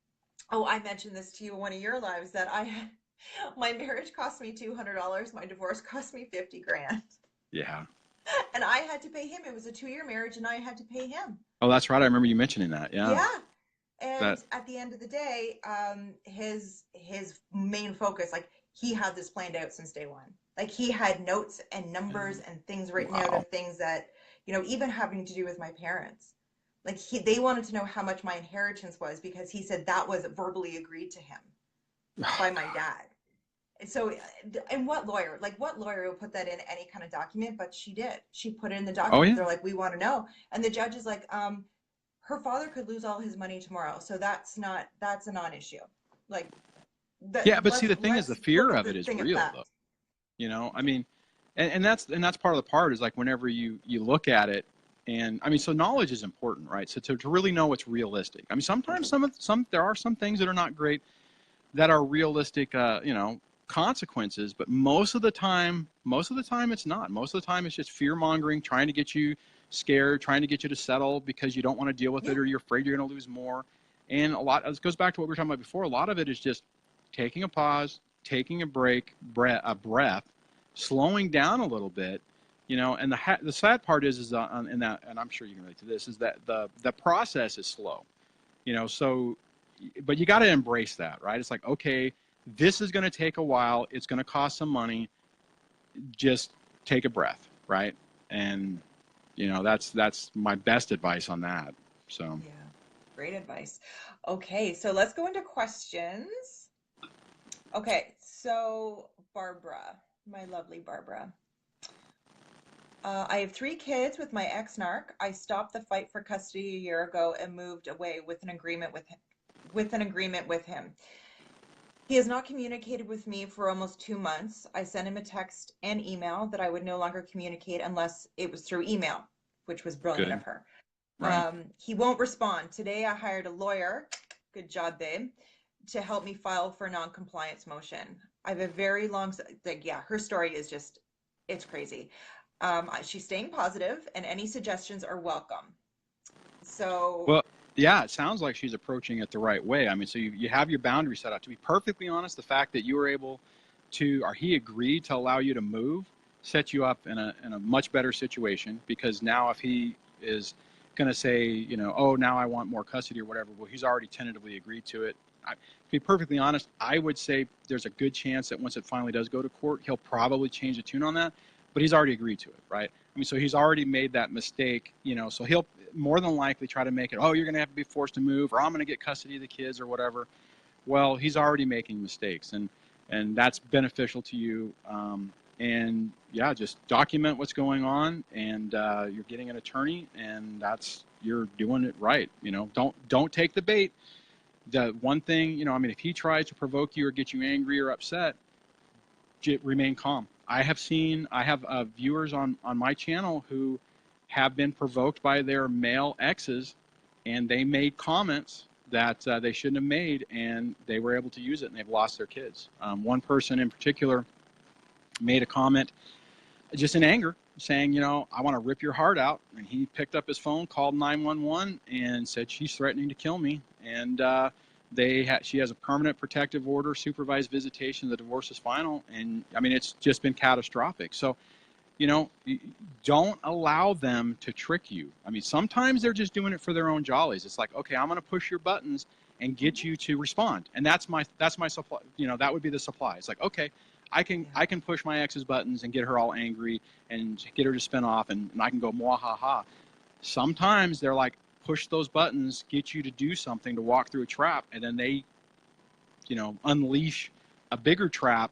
Speaker 1: Oh, I mentioned this to you in one of your lives that I had my marriage cost me $200, my divorce cost me 50 grand.
Speaker 2: Yeah.
Speaker 1: And I had to pay him. It was a 2-year marriage and I had to pay him.
Speaker 2: Oh, that's right. I remember you mentioning that. Yeah.
Speaker 1: Yeah. And
Speaker 2: That,
Speaker 1: at the end of the day, his main focus, like he had this planned out since day one. Like he had notes and numbers and things written out
Speaker 2: wow.
Speaker 1: of things that, you know, even having to do with my parents. Like they wanted to know how much my inheritance was because he said that was verbally agreed to him
Speaker 2: Oh,
Speaker 1: by my
Speaker 2: God.
Speaker 1: dad. And so, and what lawyer would put that in any kind of document? But she did. She put it in the
Speaker 2: Oh,
Speaker 1: document.
Speaker 2: yeah.
Speaker 1: They're like, we want to know. And the judge is like, her father could lose all his money tomorrow, so that's a non-issue. Like that,
Speaker 2: Yeah. But see, the thing is, the
Speaker 1: let's
Speaker 2: fear
Speaker 1: look at
Speaker 2: of
Speaker 1: the
Speaker 2: it is
Speaker 1: thing of
Speaker 2: real, though.
Speaker 1: fact.
Speaker 2: You know, I mean, and that's part of the part is like whenever you look at it, and I mean, so knowledge is important, right? So to really know what's realistic. I mean, sometimes there are some things that are not great that are realistic, you know, consequences, but most of the time it's not. Most of the time it's just fear mongering, trying to get you scared, trying to get you to settle because you don't want to deal with it
Speaker 1: Yeah,
Speaker 2: or you're afraid you're going to lose more. And a lot, this goes back to what we were talking about before. A lot of it is just taking a pause, taking a break, a breath, slowing down a little bit, And the sad part is in that, and I'm sure you can relate to this, is that the process is slow. So, but you got to embrace that, right? It's like, okay, this is going to take a while. It's going to cost some money. Just take a breath, right? And that's my best advice on that. So
Speaker 1: Yeah, great advice. Okay, so let's go into questions. Okay, so Barbara, my lovely Barbara. I have 3 kids with my ex-narc. I stopped the fight for custody a year ago and moved away with an agreement with him. He has not communicated with me for almost 2 months. I sent him a text and email that I would no longer communicate unless it was through email, which was brilliant
Speaker 2: good,
Speaker 1: of her.
Speaker 2: right?
Speaker 1: He won't respond. Today I hired a lawyer, good job, babe, to help me file for a non-compliance motion. I have a very long, like, yeah, her story is just, it's crazy. She's staying positive and any suggestions are welcome. So,
Speaker 2: Well, yeah, it sounds like she's approaching it the right way. I mean, so you have your boundaries set out. To be perfectly honest, the fact that you were able to, or he agreed to allow you to move, set you up in a much better situation, because now if he is going to say, oh, now I want more custody or whatever, well, he's already tentatively agreed to it. To be perfectly honest, I would say there's a good chance that once it finally does go to court, he'll probably change the tune on that, but he's already agreed to it, right? I mean, so he's already made that mistake, so he'll more than likely try to make it, oh, you're going to have to be forced to move, or I'm going to get custody of the kids or whatever. Well, he's already making mistakes, and that's beneficial to you. And yeah, just document what's going on, and you're getting an attorney, and you're doing it right. Don't take the bait. The one thing, I mean, if he tries to provoke you or get you angry or upset, remain calm. I have viewers on my channel who have been provoked by their male exes, and they made comments that they shouldn't have made, and they were able to use it, and they've lost their kids. One person in particular made a comment just in anger, saying, I want to rip your heart out. And he picked up his phone, called 911, and said she's threatening to kill me. And she has a permanent protective order, supervised visitation. The divorce is final, and I mean, it's just been catastrophic. So, don't allow them to trick you. I mean, sometimes they're just doing it for their own jollies. It's like, okay, I'm going to push your buttons and get you to respond, and that's my supply. That would be the supply. It's like, okay, I can push my ex's buttons and get her all angry and get her to spin off, and I can go mwahaha. Sometimes they're like, push those buttons, get you to do something, to walk through a trap, and then they, unleash a bigger trap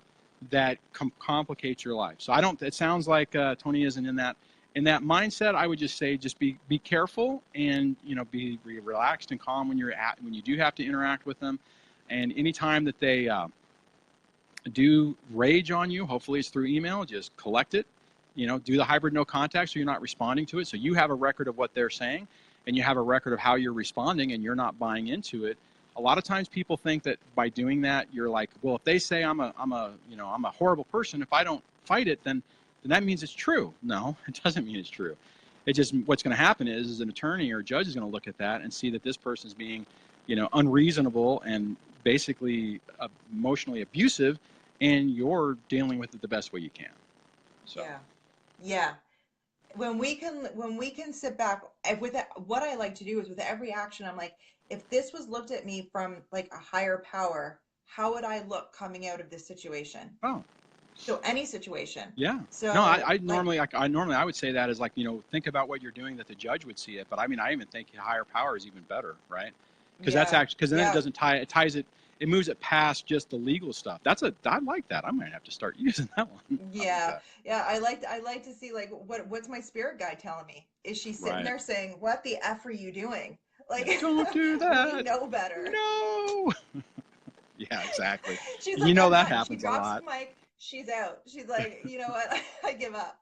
Speaker 2: that complicates your life. So it sounds like Tony isn't in that mindset. I would just say, just be careful, and be relaxed and calm when you do have to interact with them. And anytime that they do rage on you, hopefully it's through email, just collect it, do the hybrid no contact, so you're not responding to it. So you have a record of what they're saying, and you have a record of how you're responding, and you're not buying into it. A lot of times people think that by doing that, you're like, well, if they say I'm a horrible person, if I don't fight it, then that means it's true. No, it doesn't mean it's true. It just, what's going to happen is an attorney or a judge is going to look at that and see that this person's being, unreasonable and basically emotionally abusive, and you're dealing with it the best way you can. So.
Speaker 1: yeah. When we can sit back with it, what I like to do is with every action, I'm like, if this was looked at me from like a higher power, how would I look coming out of this situation?
Speaker 2: Oh.
Speaker 1: So any situation.
Speaker 2: Yeah.
Speaker 1: So
Speaker 2: no, I normally I would say that is like, think about what you're doing that the judge would see it. But I mean, I even think higher power is even better, right? Because that's actually, because then it doesn't it moves it past just the legal stuff. I like that. I might have to start using that one.
Speaker 1: Yeah. I like to see, like, what's my spirit guide telling me? Is she sitting there saying, what the F are you doing? Like,
Speaker 2: don't do that.
Speaker 1: We know better.
Speaker 2: No. Yeah, exactly.
Speaker 1: She's like,
Speaker 2: that happens
Speaker 1: she drops
Speaker 2: a lot.
Speaker 1: the mic, she's out. She's like, you know what? I give up.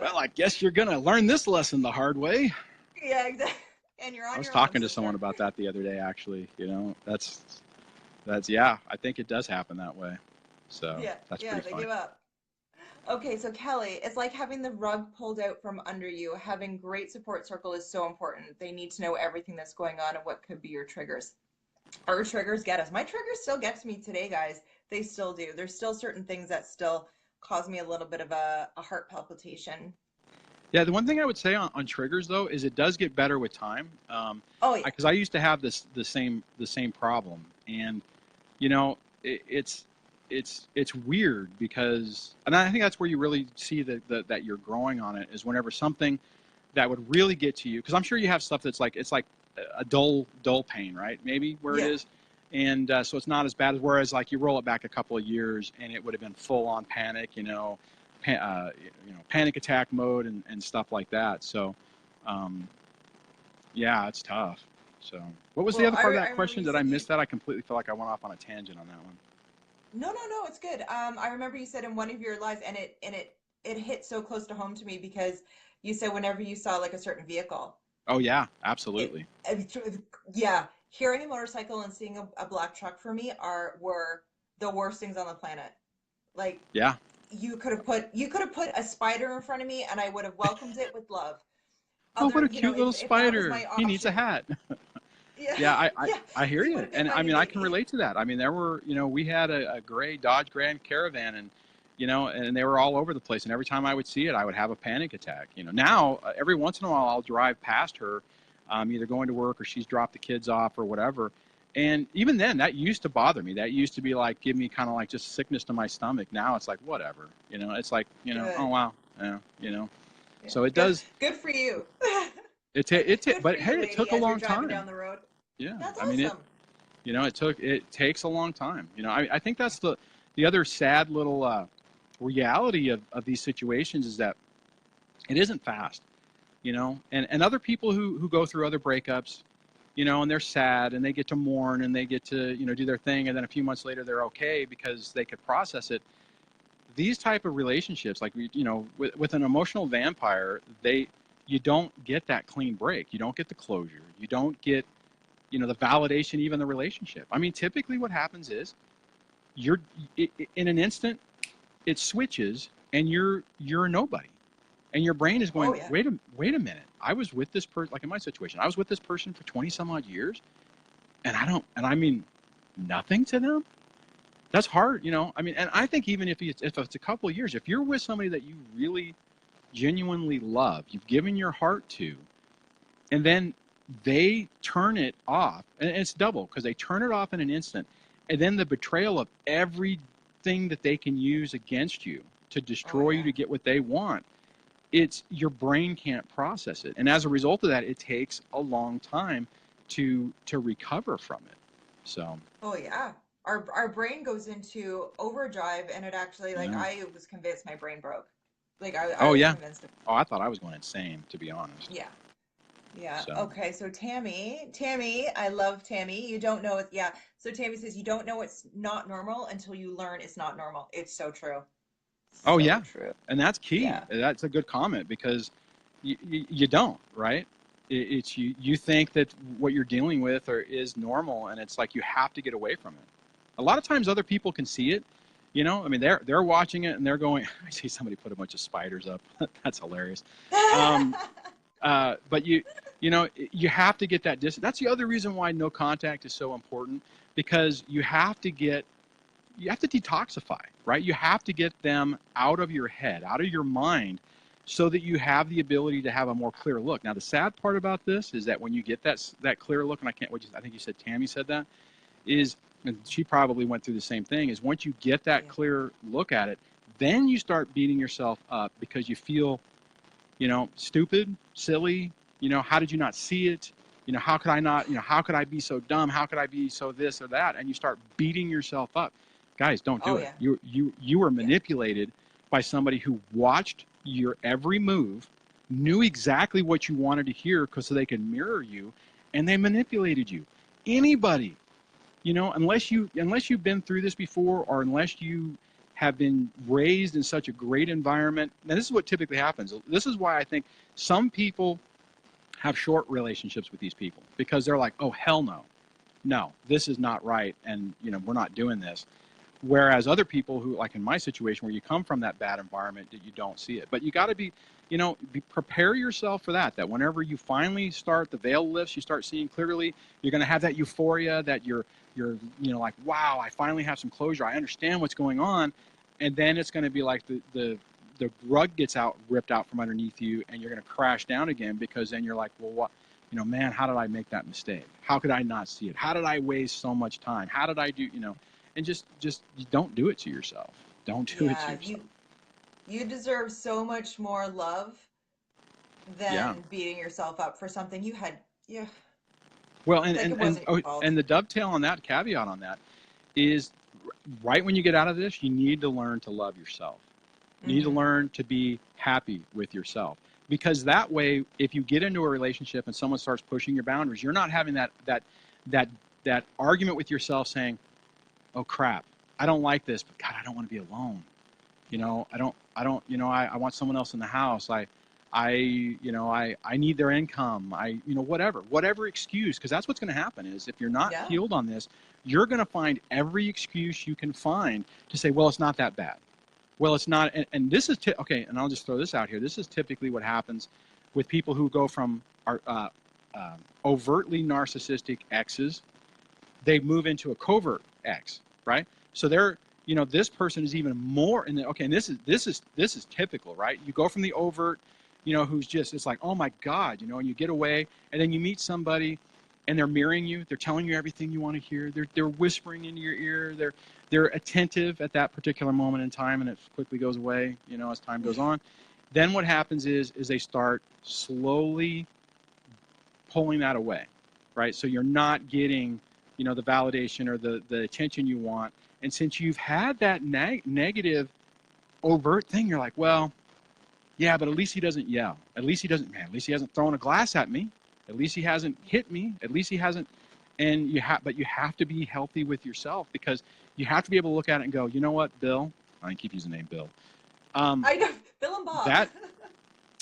Speaker 2: Well, I guess you're gonna learn this lesson the hard way.
Speaker 1: Yeah, exactly. And you're on.
Speaker 2: I was talking to someone about that the other day, actually. That's yeah. I think it does happen that way. So that's pretty funny.
Speaker 1: They give up. Okay, so Kelly, it's like having the rug pulled out from under you. Having great support circle is so important. They need to know everything that's going on and what could be your triggers. Our triggers get us. My triggers still gets me today, guys. They still do. There's still certain things that still cause me a little bit of a heart palpitation.
Speaker 2: Yeah, the one thing I would say on triggers though is it does get better with time.
Speaker 1: Oh yeah.
Speaker 2: Because I used to have the same problem, and you know it's weird because, and I think that's where you really see that you're growing on it, is whenever something that would really get to you, because I'm sure you have stuff that's like, it's like a dull pain, right? Maybe where it
Speaker 1: Yeah.
Speaker 2: is, and so it's not as bad as, whereas like you roll it back a couple of years and it would have been full on panic, panic attack mode and stuff like that. So um, yeah, it's tough. So what was the
Speaker 1: Well,
Speaker 2: other part of
Speaker 1: I
Speaker 2: that
Speaker 1: remember
Speaker 2: question?
Speaker 1: you
Speaker 2: Did I
Speaker 1: said
Speaker 2: miss that? I completely feel like I went off on a tangent on that one.
Speaker 1: no, it's good. I remember you said in one of your lives, and it hit so close to home to me because you said whenever you saw like a certain vehicle,
Speaker 2: Oh yeah,
Speaker 1: it,
Speaker 2: absolutely.
Speaker 1: yeah, hearing a motorcycle and seeing a black truck for me are were the worst things on the planet. Like
Speaker 2: Yeah.
Speaker 1: you could have put a spider in front of me and I would have welcomed it with love.
Speaker 2: Oh, what
Speaker 1: Other,
Speaker 2: a cute little
Speaker 1: if that was
Speaker 2: spider.
Speaker 1: my
Speaker 2: He needs a
Speaker 1: option.
Speaker 2: hat.
Speaker 1: Yeah,
Speaker 2: Yeah,
Speaker 1: yeah,
Speaker 2: I hear
Speaker 1: he would
Speaker 2: you.
Speaker 1: have been
Speaker 2: And
Speaker 1: my
Speaker 2: I
Speaker 1: new
Speaker 2: mean, I can
Speaker 1: baby.
Speaker 2: relate to that. I mean, there were, we had a gray Dodge Grand Caravan, and, and they were all over the place. And every time I would see it, I would have a panic attack. Now, every once in a while, I'll drive past her, either going to work or she's dropped the kids off or whatever. And even then, that used to bother me. That used to be like, give me kind of like just sickness to my stomach. Now it's like, whatever. It's like, oh,
Speaker 1: Good.
Speaker 2: wow. Yeah.
Speaker 1: Yeah.
Speaker 2: So it
Speaker 1: Good.
Speaker 2: does,
Speaker 1: Good for you. Good for
Speaker 2: but
Speaker 1: you,
Speaker 2: hey, it
Speaker 1: lady,
Speaker 2: took a
Speaker 1: as you're
Speaker 2: long
Speaker 1: driving
Speaker 2: time.
Speaker 1: down the road.
Speaker 2: Yeah.
Speaker 1: That's
Speaker 2: I mean,
Speaker 1: awesome.
Speaker 2: it takes a long time. I think that's the other sad little reality of these situations, is that it isn't fast. And other people who go through other breakups, and they're sad and they get to mourn and they get to, do their thing, and then a few months later they're okay because they could process it. These type of relationships, like with an emotional vampire, you don't get that clean break. You don't get the closure. You don't get, the validation, even the relationship. I mean, typically what happens is you're in an instant it switches and you're a nobody, and your brain is
Speaker 1: Oh
Speaker 2: going,
Speaker 1: yeah.
Speaker 2: wait a minute, I was with this person, like in my situation, I was with this person for 20 some odd years, and I mean nothing to them. That's hard. I mean, and I think even if it's a couple of years, if you're with somebody that you really genuinely love, you've given your heart to, and then they turn it off, and it's double, because they turn it off in an instant, and then the betrayal of everything that they can use against you to
Speaker 1: Oh
Speaker 2: destroy you
Speaker 1: yeah.
Speaker 2: to get what they want. It's your brain can't process it, and as a result of that, it takes a long time to recover from it. So
Speaker 1: Oh yeah. Our brain goes into overdrive, and it actually, like,
Speaker 2: yeah.
Speaker 1: I was convinced my brain broke. Like I
Speaker 2: Oh
Speaker 1: was
Speaker 2: yeah.
Speaker 1: convinced.
Speaker 2: Oh, I thought I was going insane, to be honest.
Speaker 1: Yeah. Yeah.
Speaker 2: So
Speaker 1: Okay. So Tammy, I love Tammy. You don't know it. Yeah. So Tammy says you don't know it's not normal until you learn it's not normal. It's so true.
Speaker 2: oh
Speaker 1: So
Speaker 2: yeah,
Speaker 1: true.
Speaker 2: and that's key.
Speaker 1: Yeah.
Speaker 2: That's a good comment, because you don't, right? It's you think that what you're dealing with is normal, and it's like you have to get away from it. A lot of times other people can see it. I mean, they're watching it and they're going, I see somebody put a bunch of spiders up. That's hilarious. um, but you have to get that distance. That's the other reason why no contact is so important, because you have to detoxify, right? You have to get them out of your head, out of your mind, so that you have the ability to have a more clear look. Now, the sad part about this is that when you get that clear look, and I think you said Tammy said that, is, and she probably went through the same thing, is once you get that
Speaker 1: Yeah.
Speaker 2: clear look at it, then you start beating yourself up because you feel, stupid, silly. How did you not see it? How could I not? How could I be so dumb? How could I be so this or that? And you start beating yourself up. Guys, don't
Speaker 1: Oh
Speaker 2: do it.
Speaker 1: yeah.
Speaker 2: You were
Speaker 1: Yeah.
Speaker 2: manipulated by somebody who watched your every move, knew exactly what you wanted to hear because so they could mirror you, and they manipulated you. Anybody, unless you've been through this before, or unless you have been raised in such a great environment. Now, this is what typically happens. This is why I think some people have short relationships with these people, because they're like, oh, hell no, this is not right, and we're not doing this. Whereas other people who, like in my situation, where you come from that bad environment, that you don't see it. But you got to prepare yourself for that whenever you finally start, the veil lifts, you start seeing clearly, you're going to have that euphoria, that you're like, wow, I finally have some closure, I understand what's going on. And then it's going to be like the the rug gets ripped out from underneath you, and you're going to crash down again, because then you're like, well, what, man, how did I make that mistake? How could I not see it? How did I waste so much time? How did I do, and just you don't do it to yourself. Don't do it to
Speaker 1: Yeah,
Speaker 2: yourself.
Speaker 1: you deserve so much more love
Speaker 2: Yeah.
Speaker 1: than beating yourself up for something you had. Yeah,
Speaker 2: Well,
Speaker 1: like it wasn't your fault.
Speaker 2: and the dovetail on that, caveat on that, is right when you get out of this, you need to learn to love yourself. You need to
Speaker 1: Mm-hmm.
Speaker 2: learn to be happy with yourself, because that way, if you get into a relationship and someone starts pushing your boundaries, you're not having that that argument with yourself saying, "Oh crap, I don't like this, but God, I don't want to be alone. I want someone else in the house. I need their income. Whatever excuse, because that's what's going to happen is, if you're not
Speaker 1: Yeah.
Speaker 2: healed on this, you're going to find every excuse you can find to say, well, it's not that bad. Well, it's not. And this is, okay, and I'll just throw this out here. This is typically what happens with people who go from overtly narcissistic exes. They move into a covert ex, right? So this person is even more in the, okay, and this is typical, right? You go from the overt, who's just, it's like, oh my God, and you get away, and then you meet somebody and they're mirroring you. They're telling you everything you want to hear. They're whispering into your ear. They're attentive at that particular moment in time, and it quickly goes away, as time goes on. Then what happens is they start slowly pulling that away, right? So you're not getting, the validation or the attention you want. And since you've had that negative overt thing, you're like, well, yeah, but at least he doesn't yell. At least he hasn't thrown a glass at me. At least he hasn't hit me. At least he hasn't. And but you have to be healthy with yourself, because you have to be able to look at it and go, you know what, Bill? I keep using the name Bill.
Speaker 1: I know, Bill and Bob.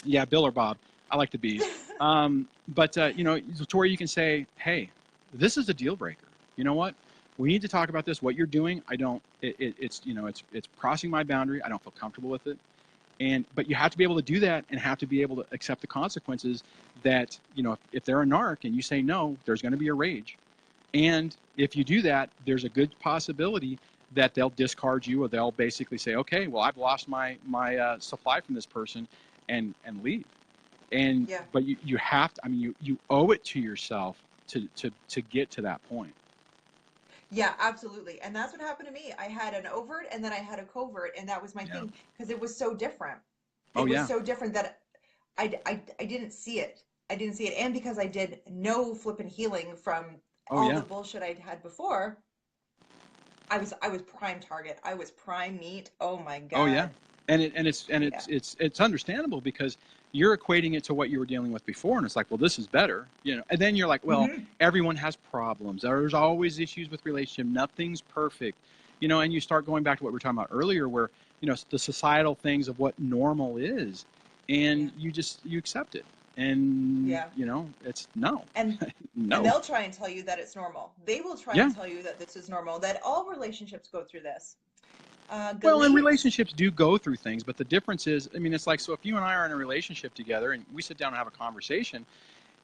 Speaker 2: Yeah, Bill or Bob. I like the B's. But to where you can say, hey, this is a deal breaker. You know what? We need to talk about this. What you're doing, it's crossing my boundary. I don't feel comfortable with it. But you have to be able to do that, and have to be able to accept the consequences that, if they're a narc and you say no, there's going to be a rage. And if you do that, there's a good possibility that they'll discard you, or they'll basically say, okay, well, I've lost my supply from this person, and leave.
Speaker 1: Yeah.
Speaker 2: But you have to, you owe it to yourself to get to that point.
Speaker 1: Yeah, absolutely. And that's what happened to me. I had an overt and then I had a covert, and that was my
Speaker 2: Yeah.
Speaker 1: thing, because it was so different.
Speaker 2: Oh
Speaker 1: It was
Speaker 2: yeah.
Speaker 1: so different that I didn't see it. I didn't see it. And because I did no flippin' healing from
Speaker 2: Oh
Speaker 1: all the
Speaker 2: yeah.
Speaker 1: bullshit I'd had before, I was prime target. I was prime meat. Oh my
Speaker 2: Oh yeah.
Speaker 1: God. Yeah.
Speaker 2: It's understandable, because you're equating it to what you were dealing with before, and it's like, well, this is better, and then you're like, well,
Speaker 1: Hmm.
Speaker 2: everyone has problems. There's always issues with relationship. Nothing's perfect, and you start going back to what we were talking about earlier, where the societal things of what normal is,
Speaker 1: Yeah.
Speaker 2: and you accept it, and
Speaker 1: Yeah.
Speaker 2: it's no,
Speaker 1: And and
Speaker 2: no,
Speaker 1: they'll try and tell you that it's normal. They will try and
Speaker 2: yeah.
Speaker 1: tell you that this is normal, that all relationships go through this.
Speaker 2: Well, and
Speaker 1: Galit.
Speaker 2: relationships do go through things, but the difference is, it's like, so if you and I are in a relationship together and we sit down and have a conversation,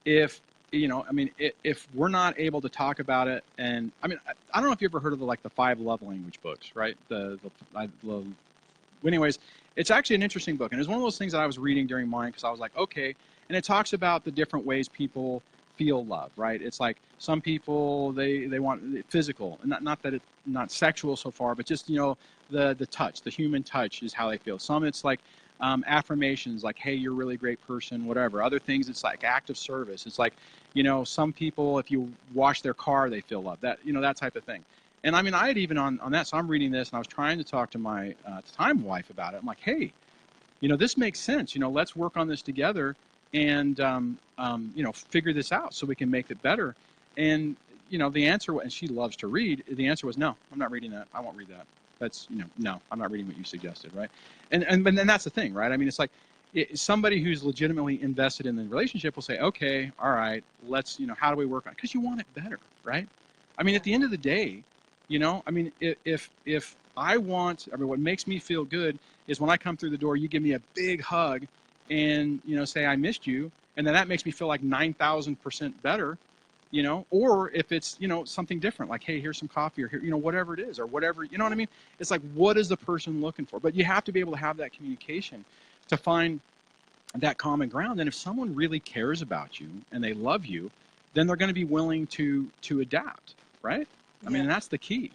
Speaker 2: if if we're not able to talk about it, and I don't know if you ever heard of the 5 love language books, right? Anyways, it's actually an interesting book, and it's one of those things that I was reading during mine, because I was like, okay, and it talks about the different ways people feel love, right? It's like some people, they want physical, and not that it's not sexual so far, but just the touch, the human touch is how they feel. Some it's like affirmations, like, hey, you're a really great person, whatever. Other things, it's like active service. It's like, some people, if you wash their car, they feel love, that that type of thing. And I had even on that, so I'm reading this, and I was trying to talk to my time wife about it. I'm like, hey, this makes sense. Let's work on this together, and figure this out so we can make it better. And the answer, and she loves to read. The answer was, no, I'm not reading that. I won't read that. That's no, I'm not reading what you suggested, right? And then that's the thing, right? It's like, somebody who's legitimately invested in the relationship will say, okay, all right, let's how do we work on it? Because you want it better, right?
Speaker 1: Yeah.
Speaker 2: At the end of the day, if I want, what makes me feel good is when I come through the door, you give me a big hug, and say I missed you, and then that makes me feel like 9,000% better. or if it's, something different, like, hey, here's some coffee, or here, whatever it is, or whatever, you know what I mean? It's like, what is the person looking for? But you have to be able to have that communication to find that common ground. And if someone really cares about you and they love you, then they're going to be willing to adapt, right? I mean,
Speaker 1: Yeah.
Speaker 2: that's the key.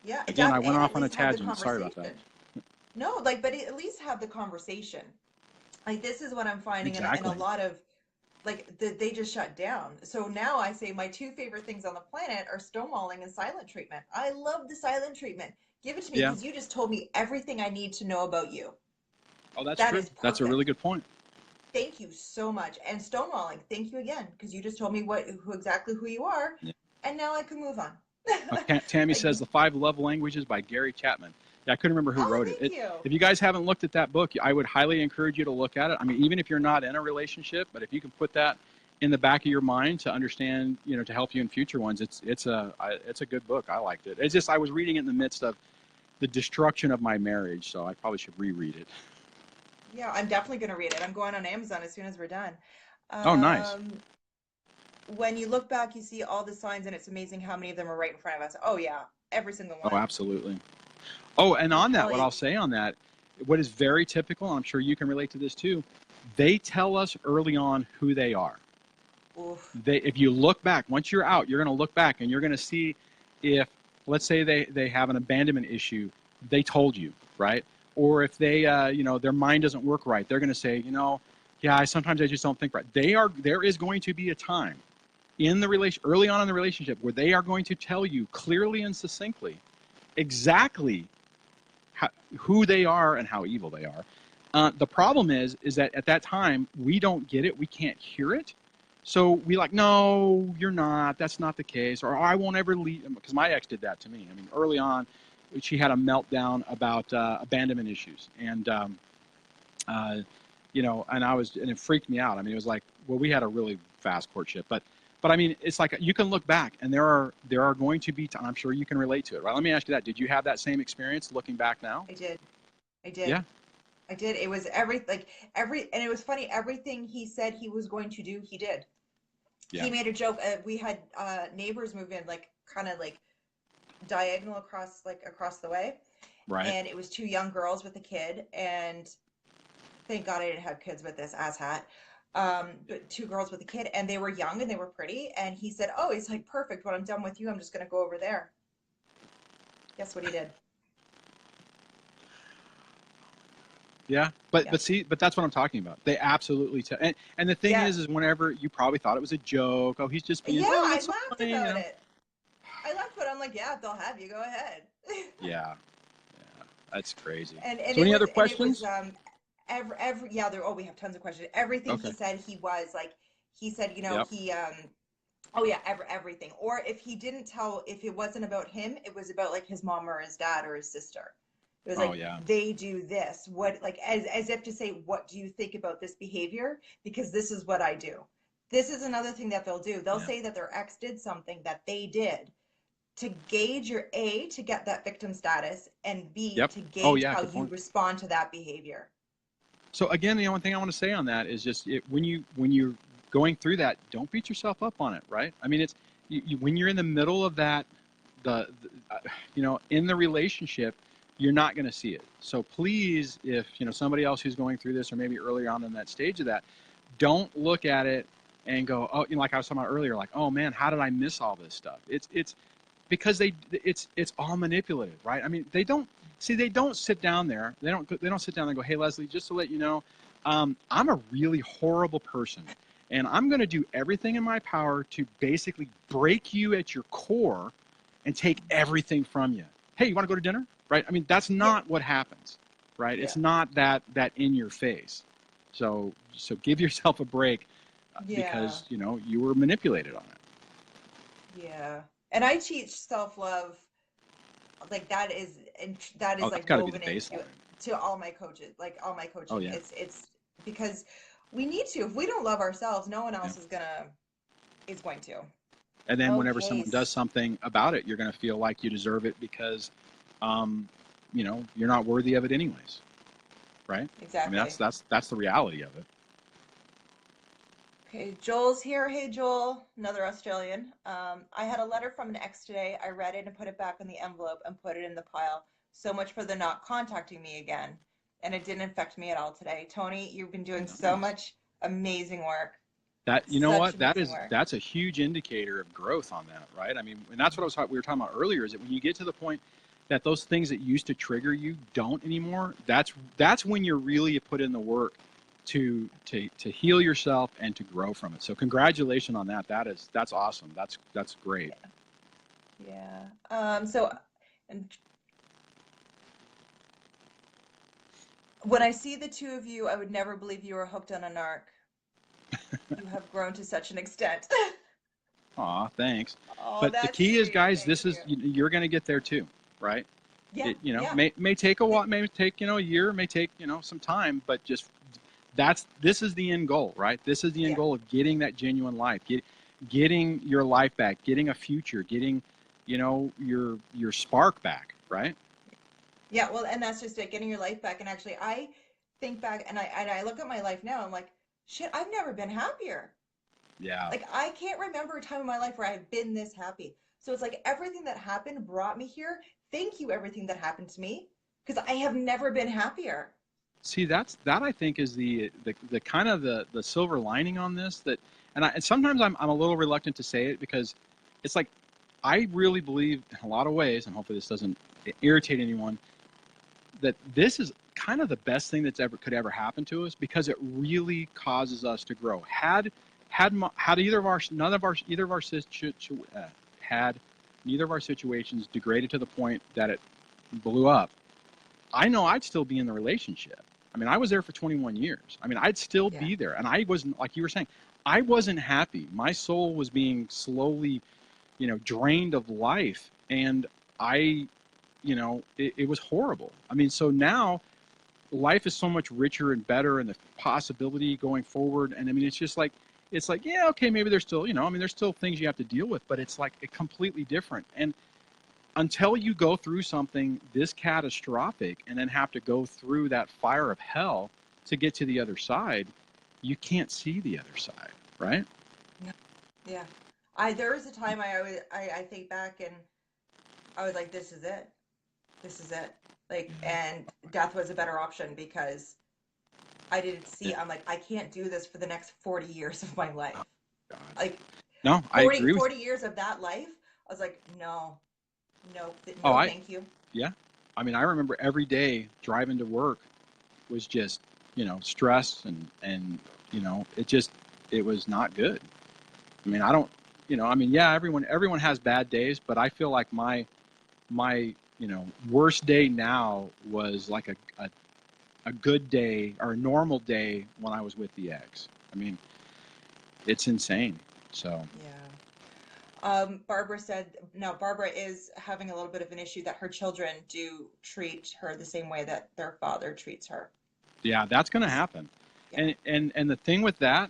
Speaker 1: Yeah.
Speaker 2: Again, I went
Speaker 1: And
Speaker 2: off
Speaker 1: at
Speaker 2: on a
Speaker 1: least have the
Speaker 2: tangent. Sorry about that.
Speaker 1: conversation. No, like, but at least have the conversation. Like, this is what I'm finding in a
Speaker 2: Exactly.
Speaker 1: lot of, like, they just shut down. So now I say my two favorite things on the planet are stonewalling and silent treatment. I love the silent treatment. Give it to me
Speaker 2: Yeah.
Speaker 1: because you just told me everything I need to know about you.
Speaker 2: Oh, that's
Speaker 1: That
Speaker 2: true.
Speaker 1: is
Speaker 2: That's a really
Speaker 1: perfect.
Speaker 2: good point.
Speaker 1: Thank you so much. And stonewalling, thank you again because you just told me exactly who you are,
Speaker 2: Yeah.
Speaker 1: and now I can move on.
Speaker 2: Tammy
Speaker 1: Like,
Speaker 2: says The Five Love Languages by Gary Chapman. Yeah, I couldn't remember who
Speaker 1: oh,
Speaker 2: wrote it.
Speaker 1: thank you.
Speaker 2: If you guys haven't looked at that book, I would highly encourage you to look at it. I mean, even if you're not in a relationship, but if you can put that in the back of your mind to understand, to help you in future ones, it's a good book. I liked it. It's just I was reading it in the midst of the destruction of my marriage, so I probably should reread it.
Speaker 1: Yeah, I'm definitely going to read it. I'm going on Amazon as soon as we're done.
Speaker 2: Oh, nice.
Speaker 1: When you look back, you see all the signs, and it's amazing how many of them are right in front of us. Oh, yeah, every single
Speaker 2: Oh,
Speaker 1: one.
Speaker 2: absolutely. Oh, and
Speaker 1: Like,
Speaker 2: on that, what
Speaker 1: Kelly,
Speaker 2: I'll say on that, what is very typical, I'm sure you can relate to this too, they tell us early on who they are.
Speaker 1: oof.
Speaker 2: If you look back, once you're out, you're going to look back and you're going to see if, let's say they have an abandonment issue, they told you, right? Or if they, their mind doesn't work right, they're going to say, yeah, sometimes I just don't think right. There is going to be a time in the early on in the relationship where they are going to tell you clearly and succinctly exactly who they are and how evil they are. The problem is that at that time we don't get it, we can't hear it, so we like, no, you're not. That's not the case, or I won't ever leave. Because my ex did that to me. I mean, early on, she had a meltdown about abandonment issues, and uh, and it freaked me out. I mean, it was like, well, we had a really fast courtship, but I mean, it's like you can look back, and there are going to be. I'm sure you can relate to it, right? Let me ask you that: did you have that same experience looking back now?
Speaker 1: I did. I did.
Speaker 2: Yeah,
Speaker 1: I did. It was and it was funny. Everything he said he was going to do, he did.
Speaker 2: yeah,
Speaker 1: He made a joke. We had neighbors move in, like, kind of like diagonal across the way,
Speaker 2: right.
Speaker 1: and it was two young girls with a kid, and thank God I didn't have kids with this asshat. But two girls with a kid, and they were young and they were pretty. And he said, "Oh, he's like perfect. When I'm done with you, I'm just gonna go over there." Guess what he did?
Speaker 2: Yeah,
Speaker 1: Yeah,
Speaker 2: but that's what I'm talking about. They absolutely and the thing
Speaker 1: yeah,
Speaker 2: is whenever you probably thought it was a joke, oh, he's just being,
Speaker 1: yeah.
Speaker 2: oh,
Speaker 1: I
Speaker 2: it's so
Speaker 1: laughed
Speaker 2: funny,
Speaker 1: about it. I laughed, but I'm like, yeah, if they'll have you, go ahead.
Speaker 2: Yeah, yeah, that's crazy.
Speaker 1: And
Speaker 2: So any other
Speaker 1: it was
Speaker 2: questions?
Speaker 1: every yeah, there, oh, we have tons of questions. Everything he
Speaker 2: Okay.
Speaker 1: said, he was like, he said,
Speaker 2: Yep.
Speaker 1: he oh yeah, everything. Or if he didn't tell, if it wasn't about him, it was about like his mom or his dad or his sister. It was
Speaker 2: Oh
Speaker 1: like,
Speaker 2: yeah.
Speaker 1: they do this. What, like, as if to say, what do you think about this behavior? Because this is what I do. This is another thing that they'll do. They'll
Speaker 2: Yeah.
Speaker 1: say that their ex did something that they did to gauge your A, to get that victim status, and B,
Speaker 2: Yep.
Speaker 1: to
Speaker 2: Oh
Speaker 1: gauge
Speaker 2: yeah.
Speaker 1: how
Speaker 2: Good
Speaker 1: you
Speaker 2: point.
Speaker 1: respond to that behavior.
Speaker 2: So again, the only thing I want to say on that is just when you're going through that, don't beat yourself up on it, right? I mean, it's when you're in the middle of that, in the relationship, you're not going to see it. So please, if somebody else who's going through this, or maybe earlier on in that stage of that, don't look at it and go, oh, like I was talking about earlier, like, oh man, how did I miss all this stuff? It's because it's all manipulative, right? I mean, they don't sit down there, they don't sit down and go, hey, Leslie, just to let you know, I'm a really horrible person, and I'm going to do everything in my power to basically break you at your core and take everything from you. Hey, you want to go to dinner? Right? I mean, that's
Speaker 1: Yeah,
Speaker 2: not what happens, right?
Speaker 1: yeah,
Speaker 2: It's not that in your face. So give yourself a break,
Speaker 1: yeah,
Speaker 2: because you were manipulated on it.
Speaker 1: yeah. And I teach self-love, like, that is, and that
Speaker 2: Oh,
Speaker 1: is
Speaker 2: that's
Speaker 1: like
Speaker 2: got to be the
Speaker 1: woven
Speaker 2: baseline.
Speaker 1: into to all my coaches, like all my
Speaker 2: Oh
Speaker 1: coaching.
Speaker 2: yeah.
Speaker 1: It's because we need to. If we don't love ourselves, no one
Speaker 2: Yeah.
Speaker 1: else is going to.
Speaker 2: And then whenever
Speaker 1: Okay.
Speaker 2: someone does something about it, you're going to feel like you deserve it because, um, you're not worthy of it anyways, right? I mean,
Speaker 1: Exactly.
Speaker 2: that's the reality of it.
Speaker 1: Okay, Joel's here. Hey, Joel, another Australian. I had a letter from an ex today. I read it and put it back in the envelope and put it in the pile. So much for the not contacting me again. And it didn't affect me at all today. Tony, you've been doing so
Speaker 2: Nice.
Speaker 1: much amazing work.
Speaker 2: That, you know
Speaker 1: Such
Speaker 2: what,
Speaker 1: amazing work.
Speaker 2: that's a huge indicator of growth on that, right? I mean, and that's what we were talking about earlier, is that when you get to the point that those things that used to trigger you don't anymore, that's when you're really put in the work to heal yourself and to grow from it. So congratulations on that. That's awesome. That's great.
Speaker 1: Yeah. So and when I see the two of you, I would never believe you were hooked on a narc. You have grown to such an extent.
Speaker 2: Aw, thanks.
Speaker 1: Oh,
Speaker 2: But the
Speaker 1: that's
Speaker 2: key is,
Speaker 1: sweet.
Speaker 2: guys,
Speaker 1: Thank
Speaker 2: this
Speaker 1: you.
Speaker 2: is, you're going to get there too, right?
Speaker 1: Yeah,
Speaker 2: It,
Speaker 1: yeah.
Speaker 2: may take a while, may take, a year, may take, some time, but just this is the end goal, right? This is the end
Speaker 1: Yeah.
Speaker 2: goal of getting that genuine life, getting your life back, getting a future, getting, your spark back, right?
Speaker 1: Yeah, well, and that's just it, getting your life back. And actually, I think back and I look at my life now, I'm like, shit, I've never been happier.
Speaker 2: Yeah.
Speaker 1: Like, I can't remember a time in my life where I've been this happy. So it's like everything that happened brought me here. Thank you, everything that happened to me, because I have never been happier.
Speaker 2: See, that I think is the kind of the silver lining on this, and sometimes I'm a little reluctant to say it, because it's like, I really believe in a lot of ways, and hopefully this doesn't irritate anyone, that this is kind of the best thing that's could ever happen to us, because it really causes us to grow. Had either of our none of our either of our had neither of our situations degraded to the point that it blew up, I know I'd still be in the relationship. I mean, I was there for 21 years. I mean, I'd still
Speaker 1: Yeah.
Speaker 2: be there. And I wasn't, like you were saying, I wasn't happy. My soul was being slowly, drained of life. And it was horrible. I mean, so now life is so much richer and better, and the possibility going forward. And I mean, it's like, yeah, okay, maybe there's still, there's still things you have to deal with, but it's like a completely different. And until you go through something this catastrophic and then have to go through that fire of hell to get to the other side, you can't see the other side, right?
Speaker 1: Yeah. Yeah. There was a time I think back and I was like, this is it. This is it. Like, and death was a better option because I didn't
Speaker 2: Yeah.
Speaker 1: see, I'm like, I can't do this for the next 40 years of my life.
Speaker 2: Oh, God.
Speaker 1: Like
Speaker 2: No, I
Speaker 1: 40,
Speaker 2: agree with
Speaker 1: 40 years of that life, I was like, no, no,
Speaker 2: Oh,
Speaker 1: no, thank you.
Speaker 2: yeah. I mean, I remember every day driving to work was just, stress, and, it was not good. I mean, I don't, I mean, yeah, everyone has bad days, but I feel like my worst day now was like a good day or a normal day when I was with the ex. I mean, it's insane. So
Speaker 1: Yeah. Barbara said, now Barbara is having a little bit of an issue that her children do treat her the same way that their father treats her.
Speaker 2: yeah, that's going to happen.
Speaker 1: Yeah.
Speaker 2: And the thing with that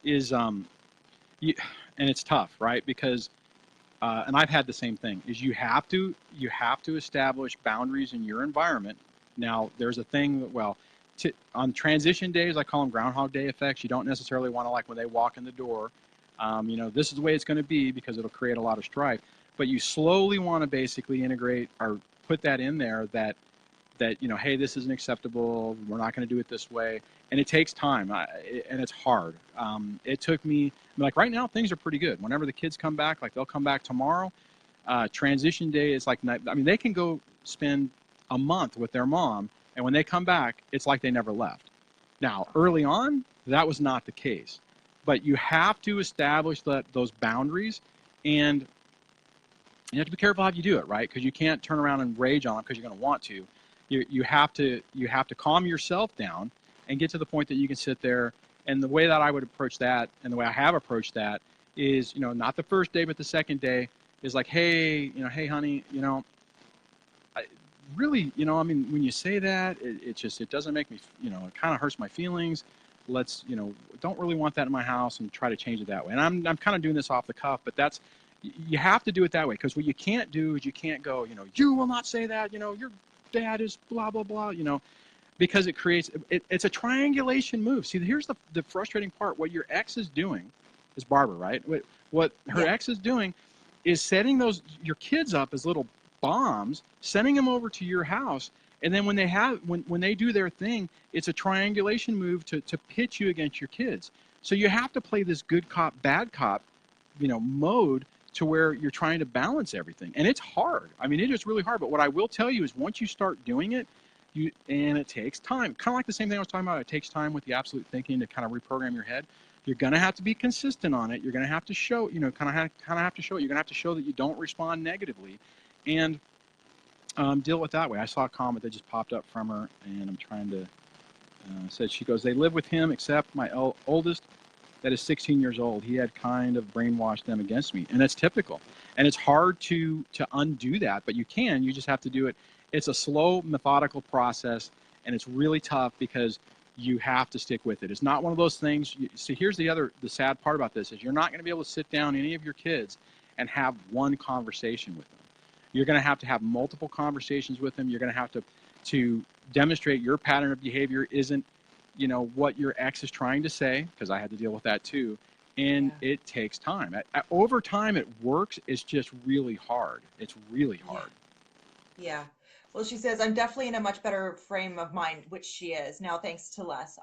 Speaker 2: is, you, and it's tough, right? Because and I've had the same thing, is you have to establish boundaries in your environment. Now there's a thing that, well, on transition days, I call them Groundhog Day effects. You don't necessarily want to, like, when they walk in the door, this is the way it's going to be, because it'll create a lot of strife. But you slowly want to basically integrate or put that in there, that hey, this isn't acceptable, we're not going to do it this way. And it takes time, and it's hard. It took me, I mean, like, right now things are pretty good. Whenever the kids come back, like, they'll come back tomorrow. Transition day is like, I mean, they can go spend a month with their mom, and when they come back, it's like they never left. Now, early on, that was not the case, but you have to establish those boundaries, and you have to be careful how you do it, right? Because you can't turn around and rage on them, because you're going to want to. You have to calm yourself down and get to the point that you can sit there. And the way that I would approach that, and the way I have approached that, is, not the first day, but the second day, is like, hey, hey, honey, I really, I mean, when you say that, it doesn't make me, it kind of hurts my feelings. Let's, don't really want that in my house, and try to change it that way. And I'm kind of doing this off the cuff, but you have to do it that way, because what you can't do is you can't go, you will not say that, your dad is blah, blah, blah, because it creates it's a triangulation move. See, here's the frustrating part. What your ex is doing is Barbara, right? What her
Speaker 1: Yeah.
Speaker 2: ex is doing is setting your kids up as little bombs, sending them over to your house, and then when they do their thing, it's a triangulation move to pit you against your kids. So you have to play this good cop, bad cop, mode to where you're trying to balance everything. And it's hard. I mean, it is really hard. But what I will tell you is once you start doing it, and it takes time. Kind of like the same thing I was talking about. It takes time with the absolute thinking to kind of reprogram your head. You're going to have to be consistent on it. You're going to have to show, kind of have to show it. You're going to have to show that you don't respond negatively, and deal with that way. I saw a comment that just popped up from her, and I'm trying to. Said she goes, they live with him except my oldest, that is 16 years old. He had kind of brainwashed them against me, and that's typical. And it's hard to undo that, but you can. You just have to do it. It's a slow, methodical process, and it's really tough because you have to stick with it. It's not one of those things. See, here's the sad part about this is you're not going to be able to sit down any of your kids and have one conversation with them. You're going to have multiple conversations with them. You're going to have to demonstrate your pattern of behavior isn't, what your ex is trying to say, because I had to deal with that too. And it takes time. Over time, it works. It's just really hard. It's really hard.
Speaker 1: Yeah. Well, she says, I'm definitely in a much better frame of mind, which she is now, thanks to Les.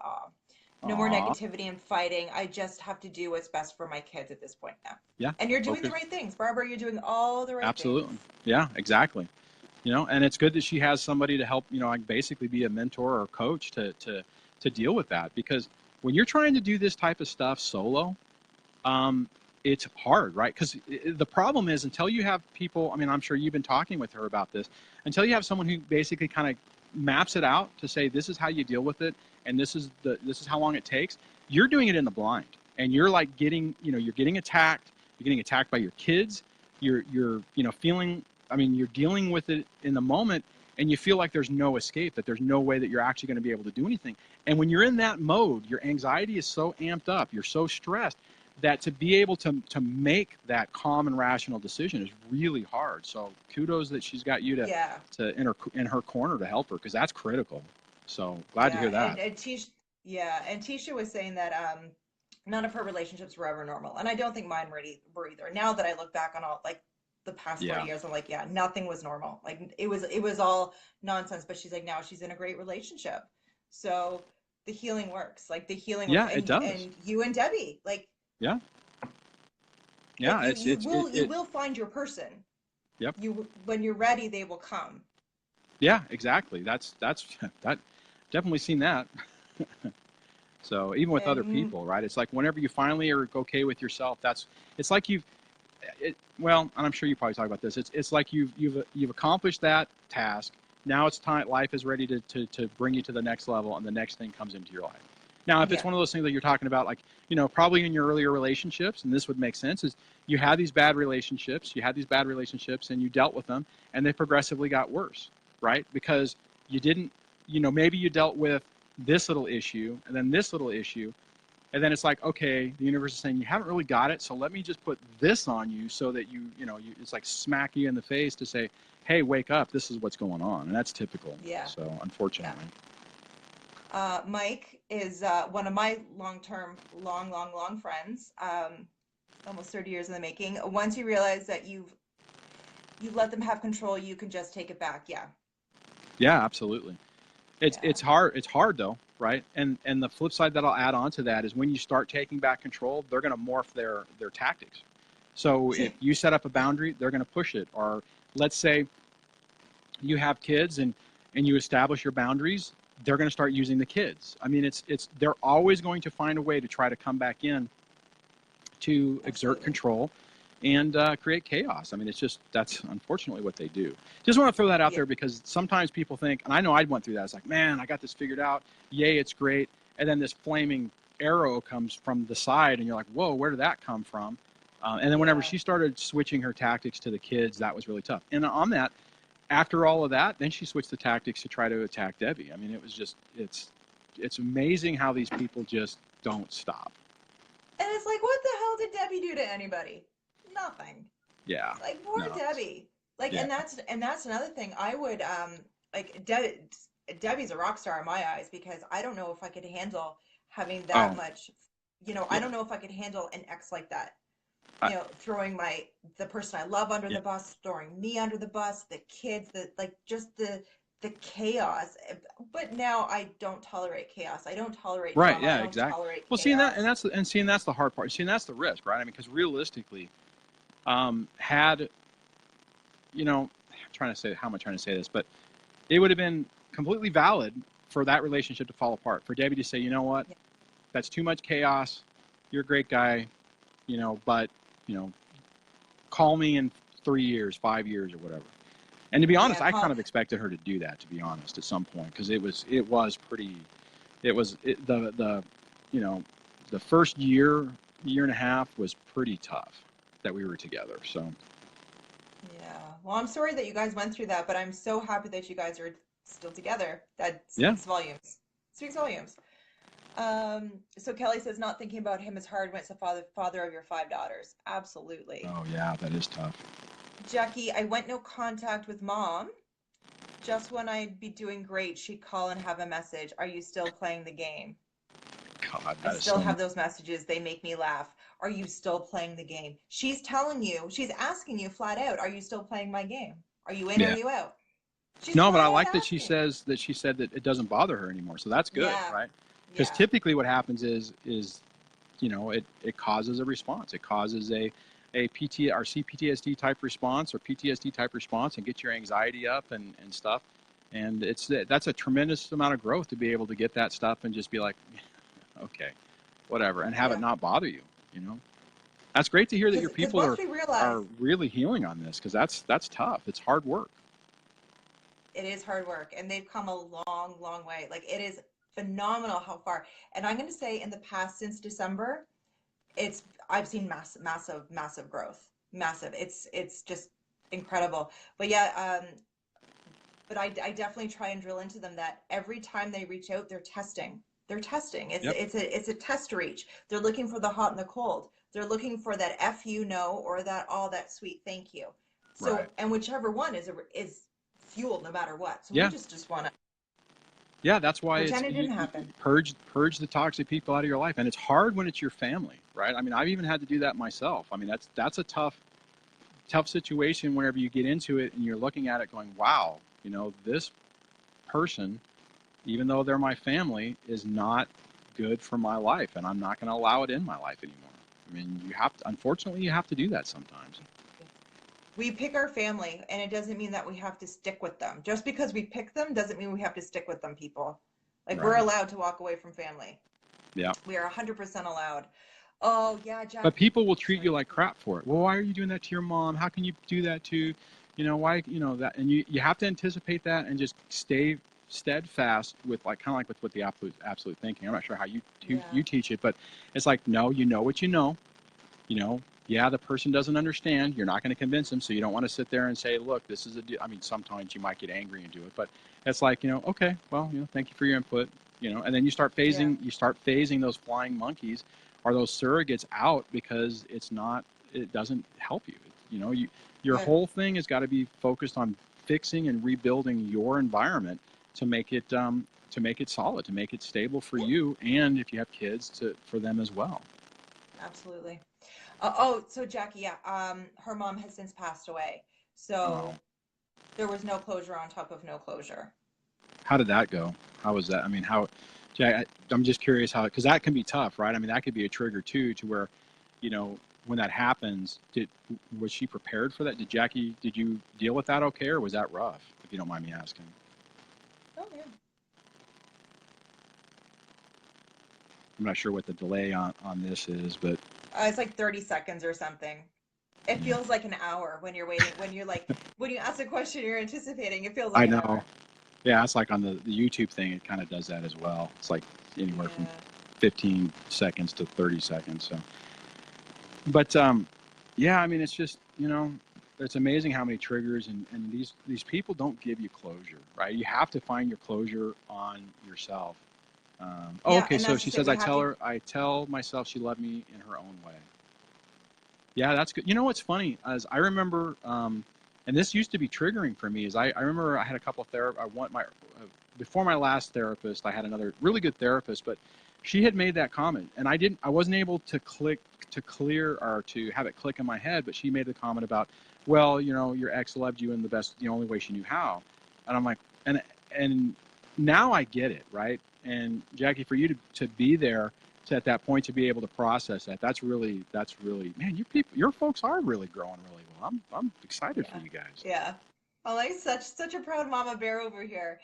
Speaker 1: No more
Speaker 2: Aww.
Speaker 1: negativity and fighting. I just have to do what's best for my kids at this point now.
Speaker 2: Yeah.
Speaker 1: And you're doing the right things, Barbara. You're doing all the right
Speaker 2: Absolutely.
Speaker 1: things.
Speaker 2: Yeah, exactly. And it's good that she has somebody to help, like basically be a mentor or coach to deal with that. Because when you're trying to do this type of stuff solo, it's hard, right? Because the problem is until you have people, I mean, I'm sure you've been talking with her about this, until you have someone who basically kind of maps it out to say, this is how you deal with it, and this is how long it takes, you're doing it in the blind. And you're like you're getting attacked. You're getting attacked by your kids. You're feeling, I mean, you're dealing with it in the moment, and you feel like there's no escape, that there's no way that you're actually going to be able to do anything. And when you're in that mode, your anxiety is so amped up, you're so stressed, that to be able to make that calm and rational decision is really hard. So kudos that she's got you to in her corner to help her, because that's critical. So glad to hear that.
Speaker 1: And Tisha was saying that none of her relationships were ever normal, and I don't think mine were either. Now that I look back on all like the past 40 years, I'm like, nothing was normal. Like it was all nonsense. But she's like, now she's in a great relationship, so the healing works. Like the healing works.
Speaker 2: It does.
Speaker 1: And you and Debbie, like.
Speaker 2: Yeah.
Speaker 1: Like you will find your person.
Speaker 2: Yep.
Speaker 1: When you're ready, they will come.
Speaker 2: Yeah, exactly. That's definitely seen that. So even with other people, right? It's like whenever you finally are okay with yourself, it's like well, and I'm sure you probably talk about this. It's like you've accomplished that task. Now it's time. Life is ready to bring you to the next level, and the next thing comes into your life. Now, if it's one of those things that you're talking about, like, probably in your earlier relationships, and this would make sense, is you had these bad relationships, and you dealt with them, and they progressively got worse, right? Because you didn't, maybe you dealt with this little issue, and then this little issue, and then it's like, okay, the universe is saying, you haven't really got it, so let me just put this on you so that it's like smack you in the face to say, hey, wake up, this is what's going on, and that's typical.
Speaker 1: Yeah.
Speaker 2: So, unfortunately.
Speaker 1: Yeah. Mike is one of my long friends, almost 30 years in the making. Once you realize that you've let them have control, you can just take it back.
Speaker 2: Yeah, absolutely. It's hard though, right? And the flip side that I'll add on to that is when you start taking back control, they're going to morph their tactics. So if you set up a boundary, they're going to push it. Or let's say you have kids and you establish your boundaries, they're going to start using the kids. I mean, they're always going to find a way to try to come back in to exert control and create chaos. I mean, that's unfortunately what they do. Just want to throw that out there because sometimes people think, and I know I went through that. It's like, man, I got this figured out. Yay, it's great. And then this flaming arrow comes from the side and you're like, whoa, where did that come from? And then whenever she started switching her tactics to the kids, that was really tough. And on that, after all of that, then she switched the tactics to try to attack Debbie. I mean, it was just, it's amazing how these people just don't stop.
Speaker 1: And it's like, what the hell did Debbie do to anybody? Nothing.
Speaker 2: Yeah.
Speaker 1: Like poor Debbie. Like, and that's another thing. I would like Debbie's a rock star in my eyes, because I don't know if I could handle having that
Speaker 2: Oh,
Speaker 1: much, you know, I
Speaker 2: yeah.
Speaker 1: don't know if I could handle an ex like that.
Speaker 2: I,
Speaker 1: You know, throwing the person I love under
Speaker 2: yeah.
Speaker 1: the bus, throwing me under the bus, the kids, the like just the chaos. But now I don't tolerate chaos. I don't tolerate
Speaker 2: Right.
Speaker 1: drama. I
Speaker 2: Yeah.
Speaker 1: don't
Speaker 2: Exactly.
Speaker 1: tolerate
Speaker 2: Well, seeing that,
Speaker 1: chaos.
Speaker 2: seeing that's the hard part. Seeing that's the risk, right? I mean, because realistically, had I'm trying to say how am I trying to say this, but it would have been completely valid for that relationship to fall apart. For Debbie to say, you know what,
Speaker 1: Yeah,
Speaker 2: that's too much chaos. You're a great guy, but you know, call me in 3 years, 5 years, or whatever. And to be honest,
Speaker 1: yeah,
Speaker 2: I kind of expected her to do that. To be honest, at some point, because it was pretty. It was the you know the first year and a half was pretty tough that we were together. So
Speaker 1: yeah. Well, I'm sorry that you guys went through that, but I'm so happy that you guys are still together. That
Speaker 2: yeah.
Speaker 1: speaks volumes. Speaks volumes. So Kelly says not thinking about him is hard when it's the father of your five daughters. Absolutely.
Speaker 2: Oh yeah, that is tough.
Speaker 1: Jackie, I went no contact with mom. Just when I'd be doing great, she'd call and have a message. Are you still playing the game?
Speaker 2: God,
Speaker 1: I
Speaker 2: that is
Speaker 1: still
Speaker 2: so.
Speaker 1: have those messages. They make me laugh. Are you still playing the game? She's telling you, she's asking you flat out, are you still playing my game? Are you in or are
Speaker 2: Yeah.
Speaker 1: you out? She's
Speaker 2: No, but I
Speaker 1: flat out
Speaker 2: like that she
Speaker 1: asking.
Speaker 2: says that she said that it doesn't bother her anymore. So that's good,
Speaker 1: Yeah,
Speaker 2: right? Because
Speaker 1: yeah,
Speaker 2: typically what happens is it causes a response. It causes a PT or CPTSD type response or PTSD type response and get your anxiety up and stuff. And that's a tremendous amount of growth to be able to get that stuff and just be like, okay, whatever, and have it
Speaker 1: yeah.
Speaker 2: not bother you. You know, that's great to hear that your
Speaker 1: Because
Speaker 2: people
Speaker 1: once
Speaker 2: are
Speaker 1: we
Speaker 2: are
Speaker 1: realize
Speaker 2: really healing on this because that's tough. It's hard work.
Speaker 1: it is hard work and they've come a long, long way. Like it is phenomenal how far. And I'm going to say in the past, since December, it's I've seen massive growth. Massive. It's just incredible. But yeah, but I definitely try and drill into them that every time they reach out, they're testing. They're testing. It's
Speaker 2: Yep.
Speaker 1: it's a test reach. They're looking for the hot and the cold. They're looking for that F you know or that all that sweet thank you. So
Speaker 2: Right.
Speaker 1: and whichever one is fueled no matter what. So we
Speaker 2: Yeah.
Speaker 1: just want to
Speaker 2: Yeah, that's why it's
Speaker 1: pretend it
Speaker 2: you,
Speaker 1: didn't
Speaker 2: you
Speaker 1: happen.
Speaker 2: purge the toxic people out of your life, and it's hard when it's your family, right? I mean, I've even had to do that myself. I mean, that's a tough situation whenever you get into it and you're looking at it going, wow, this person, even though they're my family, is not good for my life, and I'm not going to allow it in my life anymore. I mean, unfortunately, you have to do that sometimes.
Speaker 1: We pick our family, and it doesn't mean that we have to stick with them. Just because we pick them doesn't mean we have to stick with them, people. Like we're
Speaker 2: Right.
Speaker 1: allowed to walk away from family.
Speaker 2: Yeah.
Speaker 1: We are 100% allowed. Oh, yeah,
Speaker 2: But
Speaker 1: Jackie.
Speaker 2: people will treat you
Speaker 1: Sorry.
Speaker 2: like crap for it. Well, why are you doing that to your mom? How can you do that to, why, that? And you have to anticipate that and just stay steadfast with with the absolute thinking. I'm not sure how
Speaker 1: Yeah.
Speaker 2: you teach it, but it's like, no, you know what you know. Yeah, the person doesn't understand. You're not going to convince them, so you don't want to sit there and say, look, this is I mean, sometimes you might get angry and do it, but it's like, okay, well, thank you for your input, and then
Speaker 1: Yeah.
Speaker 2: you start phasing those flying monkeys or those surrogates out because it doesn't help you. Your
Speaker 1: Good.
Speaker 2: whole thing has got to be focused on fixing and rebuilding your environment to make it solid, to make it stable for
Speaker 1: Yeah.
Speaker 2: you, and if you have kids, for them as well.
Speaker 1: Absolutely. Oh, so Jackie, yeah, her mom has since passed away.
Speaker 2: Oh.
Speaker 1: So there was no closure on top of no closure.
Speaker 2: How did that go? How was that? I mean, I'm just curious because that can be tough, right? I mean, that could be a trigger too, to where, when that happens, was she prepared for that? Did you deal with that okay, or was that rough, if you don't mind me asking?
Speaker 1: Oh, yeah.
Speaker 2: I'm not sure what the delay on this is, but
Speaker 1: It's like 30 seconds or something. It
Speaker 2: yeah,
Speaker 1: feels like an hour when you're waiting, when you ask a question you're anticipating, it feels like
Speaker 2: I
Speaker 1: an
Speaker 2: know.
Speaker 1: hour.
Speaker 2: Yeah, it's like on the YouTube thing, it kind of does that as well. It's like anywhere from
Speaker 1: Yeah.
Speaker 2: 15 seconds to 30 seconds. So, but yeah, I mean, it's just, it's amazing how many triggers and these people don't give you closure, right? You have to find your closure on yourself.
Speaker 1: Yeah,
Speaker 2: Okay.
Speaker 1: and
Speaker 2: So
Speaker 1: that's
Speaker 2: she
Speaker 1: just it.
Speaker 2: says,
Speaker 1: We have to,
Speaker 2: I tell myself she loved me in her own way. Yeah, that's good. You know what's funny is I remember, and this used to be triggering for me. Is I remember I had a couple of I want before my last therapist, I had another really good therapist, but she had made that comment, and I wasn't able to clear or to have it click in my head, but she made the comment about, well, your ex loved you in the only way she knew how. And I'm like, and now I get it, right? And Jackie, for you to be there at that point, to be able to process that, that's really, man, your folks are really growing really well. I'm excited for you guys.
Speaker 1: Yeah. Oh, like such a proud mama bear over here.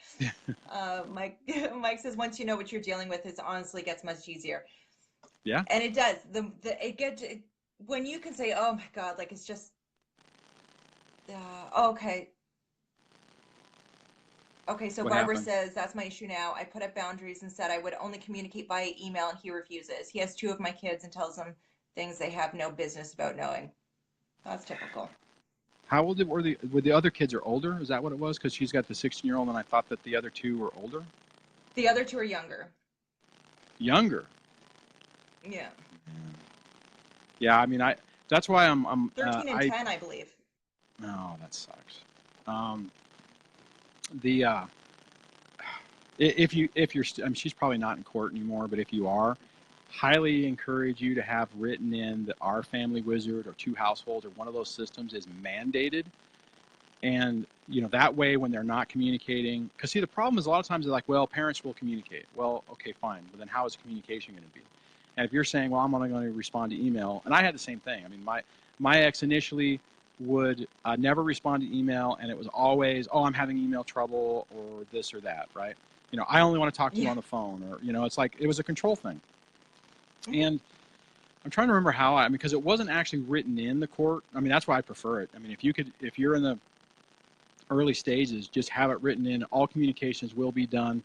Speaker 1: Mike Mike says once you know what you're dealing with, it honestly gets much easier.
Speaker 2: Yeah.
Speaker 1: And it does. When you can say, oh my God, like it's just okay. Okay, so
Speaker 2: What
Speaker 1: Barbara
Speaker 2: happened?
Speaker 1: says that's my issue now. I put up boundaries and said I would only communicate via email, and he refuses. He has two of my kids and tells them things they have no business about knowing. That's typical.
Speaker 2: How old were the other kids are older? Is that what it was? Because she's got the 16-year-old, and I thought that the other two were older.
Speaker 1: The other two are younger.
Speaker 2: Younger.
Speaker 1: Yeah.
Speaker 2: Yeah, I mean, that's why I'm
Speaker 1: 13 and 10, I believe.
Speaker 2: No, that sucks. The if you're, I mean, she's probably not in court anymore, but if you are, highly encourage you to have written in that Our Family Wizard or Two Households or one of those systems is mandated. And that way, when they're not communicating, because see, the problem is a lot of times they're like, well, parents will communicate. Well, okay, fine, but then how is communication going to be? And if you're saying, well, I'm only going to respond to email, and I had the same thing. I mean, my ex initially would never respond to email, and it was always, oh, I'm having email trouble or this or that, right? I only want to talk to you on the phone, or it's like it was a control thing. And I'm trying to remember how because it wasn't actually written in the court. I mean, that's why I prefer it. I mean, if you're in the early stages, just have it written in. All communications will be done.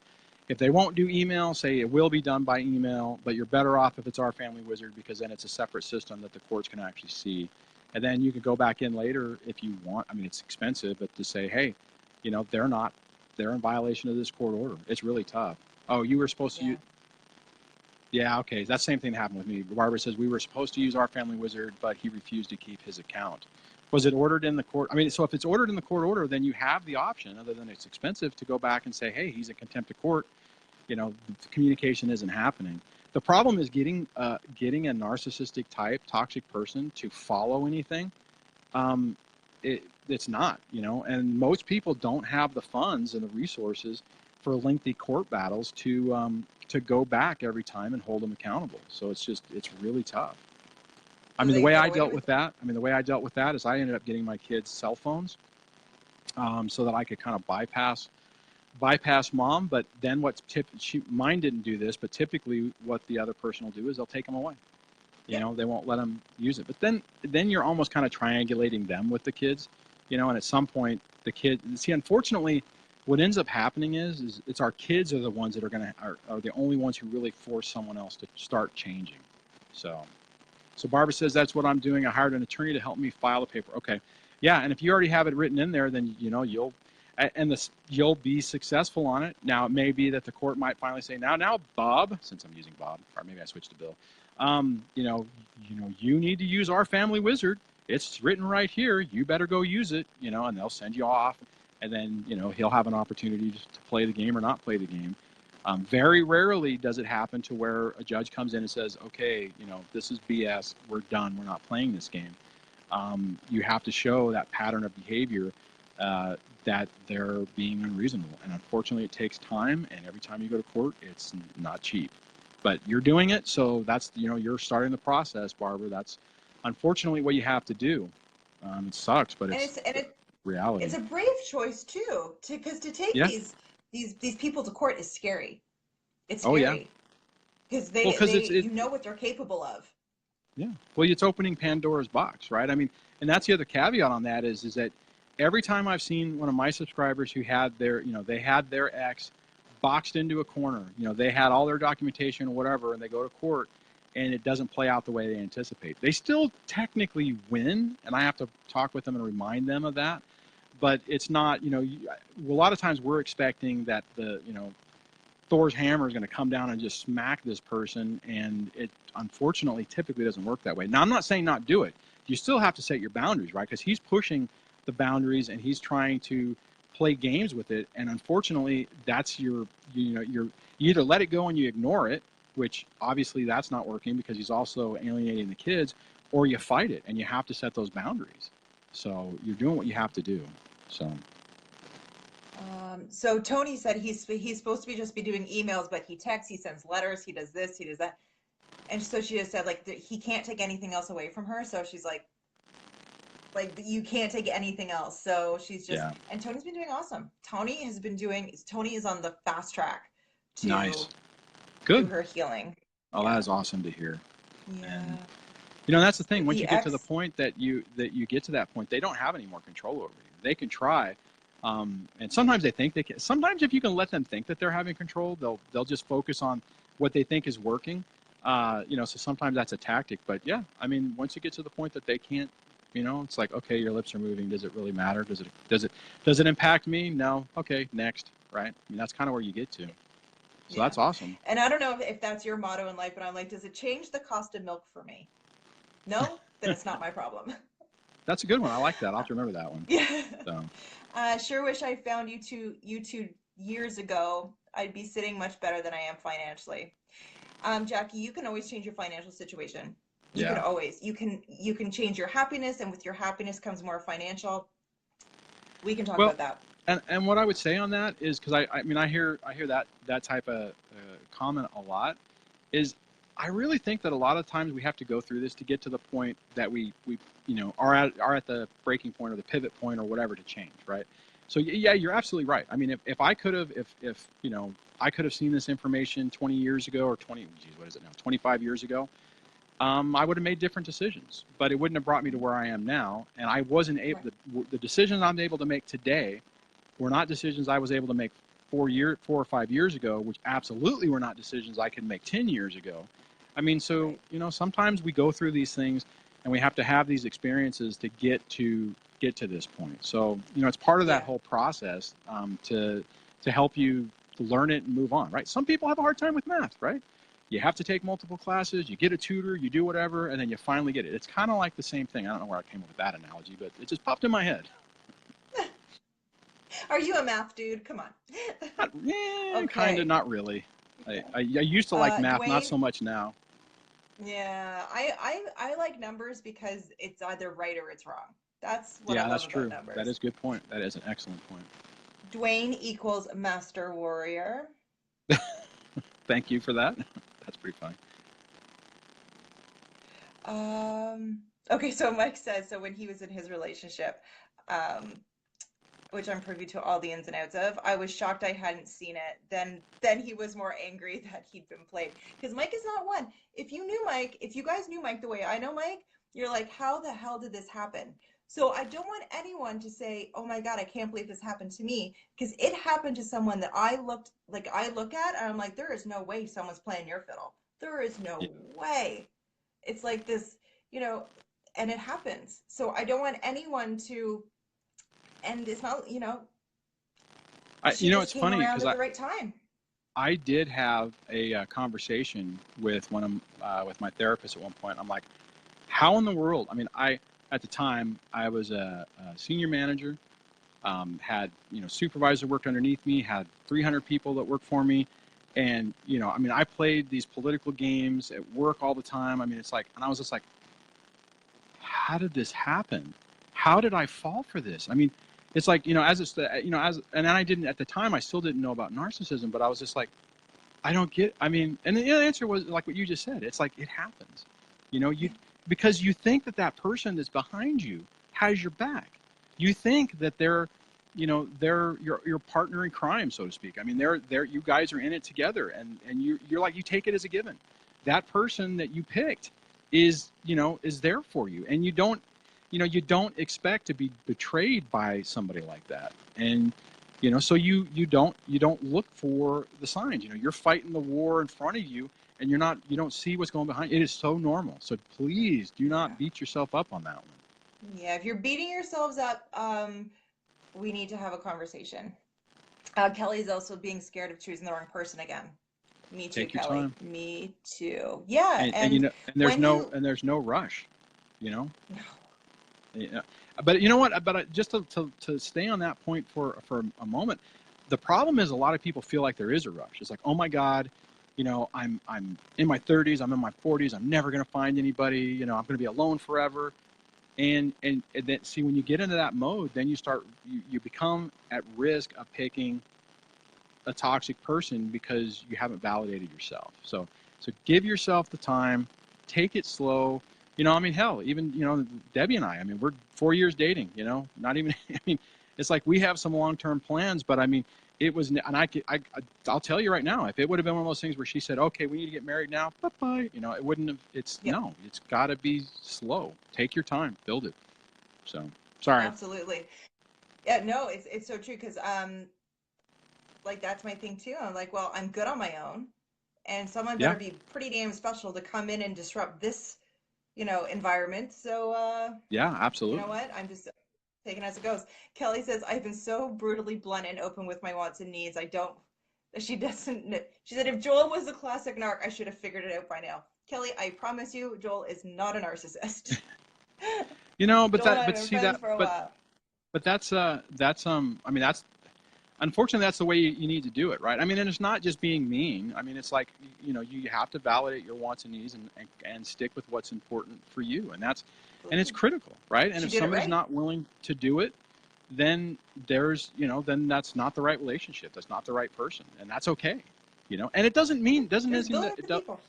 Speaker 2: If they won't do email, say it will be done by email, but you're better off if it's Our Family Wizard, because then it's a separate system that the courts can actually see. And then you could go back in later if you want. I mean, it's expensive, but to say, hey, they're in violation of this court order. It's really tough. Oh, you were supposed to use. Yeah, okay. That's the same thing that happened with me. Barbara says we were supposed to use Our Family Wizard, but he refused to keep his account. Was it ordered in the court? I mean, so if it's ordered in the court order, then you have the option, other than it's expensive, to go back and say, hey, he's in contempt of court. The communication isn't happening. The problem is getting a narcissistic type, toxic person to follow anything. It's not, and most people don't have the funds and the resources for lengthy court battles to go back every time and hold them accountable. So it's really tough. I mean, the way I dealt with that is I ended up getting my kids cell phones, so that I could kind of bypass mom. But then mine didn't do this, but typically what the other person will do is they'll take them away. They won't let them use it. But then you're almost kind of triangulating them with the kids, and at some point the kid, see, unfortunately, what ends up happening is it's our kids are the ones that are the only ones who really force someone else to start changing. So Barbara says, that's what I'm doing. I hired an attorney to help me file the paper. Okay. Yeah. And if you already have it written in there, then, you'll be successful on it. Now, it may be that the court might finally say, now, Bob, since I'm using Bob, or maybe I switched to Bill, you need to use Our Family Wizard. It's written right here. You better go use it, and they'll send you off. And then, he'll have an opportunity to play the game or not play the game. Very rarely does it happen to where a judge comes in and says, okay, this is BS. We're done. We're not playing this game. You have to show that pattern of behavior, that they're being unreasonable. And unfortunately, it takes time. And every time you go to court, it's not cheap. But you're doing it. So that's, you're starting the process, Barbara. That's unfortunately what you have to do. It sucks, but it's reality.
Speaker 1: It's a brave choice too, because to take these people to court is scary. It's scary because you know what they're capable of.
Speaker 2: Yeah. Well, it's opening Pandora's box, right? I mean, and that's the other caveat on that is that every time I've seen one of my subscribers who had they had their ex boxed into a corner, they had all their documentation or whatever, and they go to court and it doesn't play out the way they anticipate. They still technically win, and I have to talk with them and remind them of that. But it's not, a lot of times we're expecting that Thor's hammer is going to come down and just smack this person, and it unfortunately typically doesn't work that way. Now, I'm not saying not do it. You still have to set your boundaries, right? Because he's pushing the boundaries and he's trying to play games with it. And unfortunately, that's you either let it go and you ignore it, which obviously that's not working because he's also alienating the kids, or you fight it, and you have to set those boundaries. So you're doing what you have to do.
Speaker 1: So Tony said he's supposed to just be doing emails, but he texts, he sends letters, he does this, he does that. And so she just said like he can't take anything else away from her. So she's like you can't take anything else. So she's just,
Speaker 2: yeah.
Speaker 1: And Tony's been doing awesome. Tony is on the fast track to
Speaker 2: Nice.
Speaker 1: do
Speaker 2: Good.
Speaker 1: her healing.
Speaker 2: Oh, that is awesome to hear.
Speaker 1: Yeah.
Speaker 2: And that's the thing. Once
Speaker 1: The
Speaker 2: you get to the point that you get to that point, they don't have any more control over you. They can try, and sometimes they think they can. Sometimes if you can let them think that they're having control, they'll just focus on what they think is working. So sometimes that's a tactic. But yeah, I mean, once you get to the point that they can't, it's like, okay, your lips are moving. Does it really matter? Does it impact me? No. Okay, next. Right. I mean, that's kind of where you get to. So that's awesome.
Speaker 1: And I don't know if that's your motto in life, but I'm like, does it change the cost of milk for me? No, then it's not my problem.
Speaker 2: That's a good one. I like that. I'll have to remember that one.
Speaker 1: Yeah.
Speaker 2: So.
Speaker 1: Sure wish I found you two years ago. I'd be sitting much better than I am financially. Jackie, you can always change your financial situation. You can change your happiness, and with your happiness comes more financial. We can talk about that.
Speaker 2: And what I would say on that is, because I mean I hear that type of comment a lot, is I really think that a lot of times we have to go through this to get to the point that we are at the breaking point or the pivot point or whatever to change, right? So yeah, you're absolutely right. I mean, if I could have, if I could have seen this information 20 years ago or 25 years ago, I would have made different decisions, but it wouldn't have brought me to where I am now. And I wasn't able. Right. The decisions I'm able to make today were not decisions I was able to make 4 or 5 years ago, which absolutely were not decisions I could make 10 years ago. I mean, so, sometimes we go through these things and we have to have these experiences to get to this point. So, it's part of that whole process to help you learn it and move on, right? Some people have a hard time with math, right? You have to take multiple classes, you get a tutor, you do whatever, and then you finally get it. It's kind of like the same thing. I don't know where I came up with that analogy, but it just popped in my head.
Speaker 1: Are you a math dude? Come on.
Speaker 2: Okay. Kind of, not really. I used to like math, Dwayne, not so much now.
Speaker 1: Yeah, I like numbers because it's either right or it's wrong. That's what I love about numbers.
Speaker 2: That is a good point. That is an excellent point.
Speaker 1: Dwayne equals Master Warrior.
Speaker 2: Thank you for that. That's pretty funny.
Speaker 1: Okay, so Mike says, so when he was in his relationship, which I'm privy to all the ins and outs of, I was shocked I hadn't seen it. Then he was more angry that he'd been played. Because Mike is not one. If you guys knew Mike the way I know Mike, you're like, how the hell did this happen? So I don't want anyone to say, oh my God, I can't believe this happened to me. Because it happened to someone that I look at and I'm like, there is no way someone's playing your fiddle. There is no way. It's like this, and it happens. So I don't want anyone to, and it's not,
Speaker 2: it's funny because
Speaker 1: at the right time.
Speaker 2: I did have a conversation with with my therapist at one point. I'm like, how in the world? I mean, at the time I was a senior manager, had supervisor worked underneath me, had 300 people that worked for me, and I mean, I played these political games at work all the time. I mean, it's like, and I was just like, how did this happen? How did I fall for this? I mean, it's like, and I didn't, at the time, I still didn't know about narcissism, but I was just like, I don't get, I mean, and the answer was like what you just said. It's like, it happens, because you think that person that's behind you has your back. You think that they're your partner in crime, so to speak. I mean, you guys are in it together, and you're like, you take it as a given. That person that you picked is there for you, and you don't expect to be betrayed by somebody like that. And so you don't look for the signs. You're fighting the war in front of you, and you don't see what's going behind. It is so normal. So please do not beat yourself up on that one.
Speaker 1: Yeah, if you're beating yourselves up, we need to have a conversation. Kelly's also being scared of choosing the wrong person again. Me too,
Speaker 2: Take your
Speaker 1: Kelly.
Speaker 2: time.
Speaker 1: Me too. Yeah,
Speaker 2: and there's no rush.
Speaker 1: No.
Speaker 2: Yeah. But you know what? But just to stay on that point for a moment, the problem is a lot of people feel like there is a rush. It's like, oh my God, I'm in my 30s, I'm in my 40s, I'm never going to find anybody. I'm going to be alone forever. And then see, when you get into that mode, then you become at risk of picking a toxic person because you haven't validated yourself. So give yourself the time, take it slow. Hell, even, Debbie and I mean, we're 4 years dating, not even, I mean, it's like we have some long-term plans, but I mean, it was, and I'll tell you right now, if it would have been one of those things where she said, okay, we need to get married now, bye-bye, it wouldn't have, no, it's gotta be slow. Take your time, build it. So, sorry.
Speaker 1: Absolutely. Yeah, no, it's so true because like that's my thing too. I'm like, well, I'm good on my own, and someone better
Speaker 2: Yeah,
Speaker 1: be pretty damn special to come in and disrupt this, environment. So,
Speaker 2: yeah,
Speaker 1: you know
Speaker 2: absolutely.
Speaker 1: what? I'm just taking it as it goes. Kelly says, I've been so brutally blunt and open with my wants and needs. I don't, she doesn't, she said, if Joel was a classic narc, I should have figured it out by now. Kelly, I promise you, Joel is not a narcissist.
Speaker 2: But
Speaker 1: Joel and I have
Speaker 2: but
Speaker 1: been
Speaker 2: see
Speaker 1: friends
Speaker 2: that,
Speaker 1: for a
Speaker 2: but
Speaker 1: while.
Speaker 2: that's I mean, that's unfortunately that's the way you need to do it, right? I mean, and it's not just being mean. I mean, it's like, you have to validate your wants and needs and stick with what's important for you, and it's
Speaker 1: Absolutely.
Speaker 2: critical, right? And
Speaker 1: She
Speaker 2: if
Speaker 1: did it
Speaker 2: somebody's
Speaker 1: right.
Speaker 2: not willing to do it, then then that's not the right relationship. That's not the right person, and that's okay. And it doesn't
Speaker 1: There's
Speaker 2: necessarily
Speaker 1: billions of people.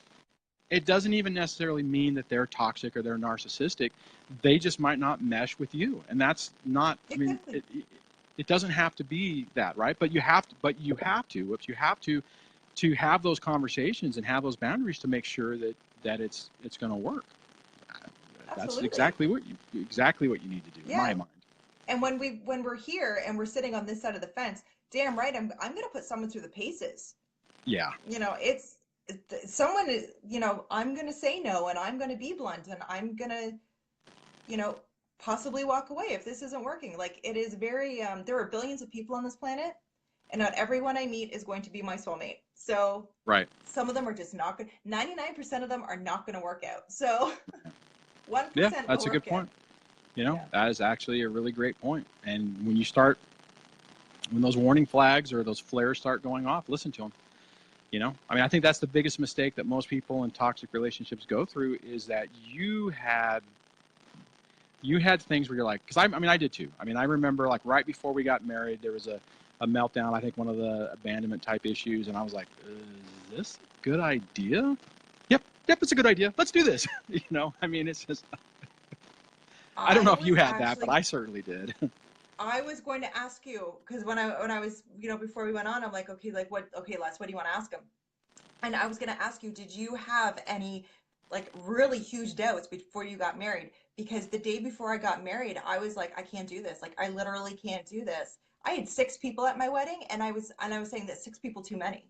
Speaker 2: it doesn't even necessarily mean that they're toxic or they're narcissistic. They just might not mesh with you, and that's not. I mean,
Speaker 1: Exactly.
Speaker 2: it doesn't have to be that, right? But you have to. But you have to. If you have to have those conversations and have those boundaries to make sure that it's going to work. That's
Speaker 1: Absolutely.
Speaker 2: exactly what you need to do in my
Speaker 1: Yeah.
Speaker 2: mind.
Speaker 1: And when we're here and we're sitting on this side of the fence, damn right, I'm gonna put someone through the paces.
Speaker 2: Yeah.
Speaker 1: It's someone is, I'm gonna say no and I'm gonna be blunt and I'm gonna, you know, possibly walk away if this isn't working. Like it is very, there are billions of people on this planet, and not everyone I meet is going to be my soulmate. So
Speaker 2: Right.
Speaker 1: some of them are just not good. 99% of them are not going to work out. So
Speaker 2: Yeah.
Speaker 1: 1% will
Speaker 2: That's a good
Speaker 1: work out.
Speaker 2: point.
Speaker 1: Yeah.
Speaker 2: That is actually a really great point. And when those warning flags or those flares start going off, listen to them. I mean, I think that's the biggest mistake that most people in toxic relationships go through is that you had things where you're like, because I mean, I did too. I mean, I remember like right before we got married, there was a meltdown, I think one of the abandonment type issues. And I was like, is this a good idea? Yep, it's a good idea. Let's do this. I mean, it's just, I don't know
Speaker 1: I
Speaker 2: if you
Speaker 1: was
Speaker 2: had that, but
Speaker 1: actually
Speaker 2: I certainly did.
Speaker 1: I was going to ask you because when I was, before we went on, I'm like, okay, like what, okay, Les, what do you want to ask him? And I was going to ask you, did you have any like really huge doubts before you got married? Because the day before I got married, I was like, I can't do this. Like, I literally can't do this. I had six people at my wedding, and I was saying that six people too many.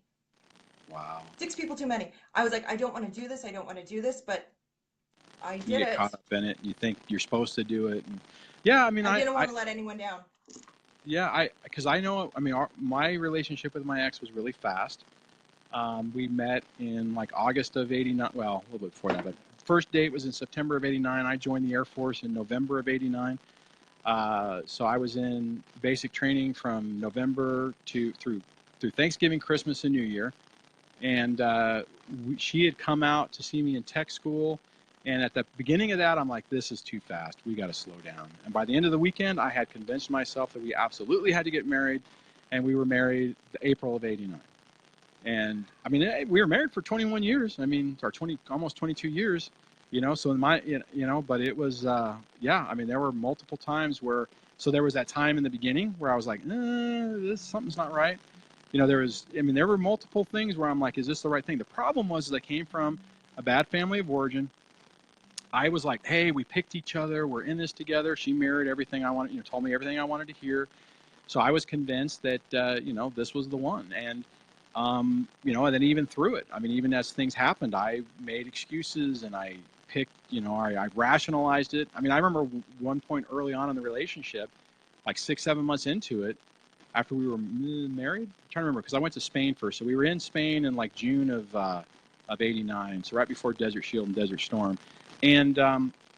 Speaker 2: Wow.
Speaker 1: Six people too many. I was like, I don't want to do this. I don't want to do this, but I
Speaker 2: You
Speaker 1: did
Speaker 2: get caught
Speaker 1: it.
Speaker 2: up in it. You think you're supposed to do it. And yeah, I mean,
Speaker 1: I didn't want to let anyone down.
Speaker 2: because I know, I mean, my relationship with my ex was really fast. We met in like August of '89. Well, a little bit before that, but first date was in September of '89. I joined the Air Force in November of '89. So I was in basic training from November through Thanksgiving, Christmas, and New Year. And she had come out to see me in tech school. And at the beginning of that, I'm like, this is too fast. We got to slow down. And by the end of the weekend, I had convinced myself that we absolutely had to get married. And we were married April of '89. And I mean, we were married for 21 years. I mean, or 20, almost 22 years, so but it was, yeah, I mean, there were multiple times so there was that time in the beginning where I was like, something's not right. There were multiple things where I'm like, is this the right thing? The problem was I came from a bad family of origin. I was like, hey, we picked each other. We're in this together. She mirrored everything I wanted, told me everything I wanted to hear. So I was convinced that, this was the one. And then even through it, I mean, even as things happened, I made excuses and I picked, I rationalized it. I mean, I remember one point early on in the relationship, like 6, 7 months into it, after we were married. I'm trying to remember because I went to Spain first. So we were in Spain in like June of '89. So right before Desert Shield and Desert Storm. And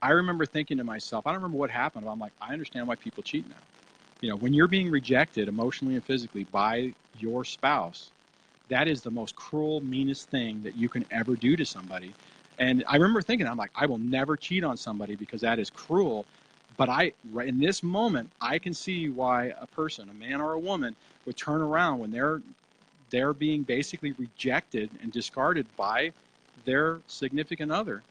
Speaker 2: I remember thinking to myself, I don't remember what happened, but I'm like, I understand why people cheat now. You know, when you're being rejected emotionally and physically by your spouse, that is the most cruel, meanest thing that you can ever do to somebody. And I remember thinking, I'm like, I will never cheat on somebody because that is cruel. But right in this moment, I can see why a person, a man or a woman, would turn around when they're being basically rejected and discarded by their significant other,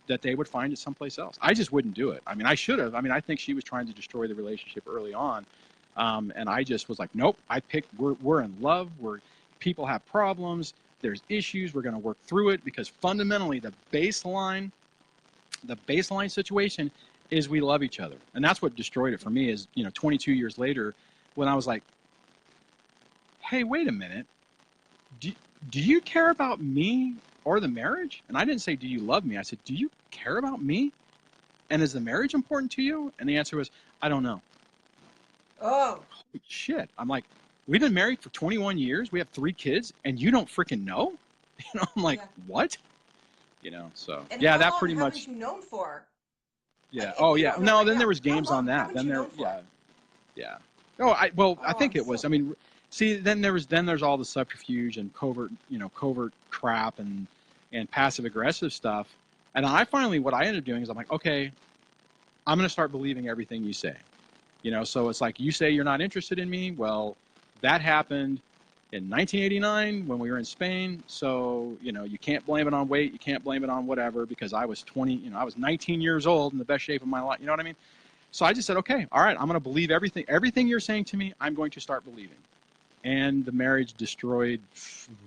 Speaker 2: that they would find it someplace else. I just wouldn't do it. I mean, I should have. I mean, I think she was trying to destroy the relationship early on. And I just was like, nope, we're in love. People have problems. There's issues. We're going to work through it, because fundamentally the baseline situation is we love each other. And that's what destroyed it for me is, 22 years later, when I was like, hey, wait a minute. Do you care about me or the marriage? And I didn't say, do you love me? I said, do you care about me? And is the marriage important to you? And the answer was, I don't know.
Speaker 1: Oh.
Speaker 2: Holy shit. I'm like, we've been married for 21 years. We have 3 kids, and you don't freaking know? I'm like,
Speaker 1: yeah.
Speaker 2: What? So
Speaker 1: and
Speaker 2: yeah,
Speaker 1: how
Speaker 2: that
Speaker 1: long
Speaker 2: pretty
Speaker 1: haven't
Speaker 2: much.
Speaker 1: you known for?
Speaker 2: Yeah.
Speaker 1: Like, if
Speaker 2: Oh
Speaker 1: you
Speaker 2: yeah.
Speaker 1: don't know
Speaker 2: No,
Speaker 1: right
Speaker 2: then
Speaker 1: now,
Speaker 2: there was
Speaker 1: how
Speaker 2: games on
Speaker 1: long
Speaker 2: that.
Speaker 1: haven't
Speaker 2: Then
Speaker 1: you
Speaker 2: there,
Speaker 1: known for?
Speaker 2: yeah. Yeah. No, I think it was.
Speaker 1: So,
Speaker 2: I mean, see, then there's all the subterfuge and covert crap and passive aggressive stuff. And what I ended up doing is I'm like, okay, I'm going to start believing everything you say. So it's like, you say you're not interested in me. Well, that happened in 1989 when we were in Spain. So, you can't blame it on weight. You can't blame it on whatever, because I was I was 19 years old in the best shape of my life. You know what I mean? So I just said, okay, all right, I'm going to believe everything you're saying to me. I'm going to start believing. And the marriage destroyed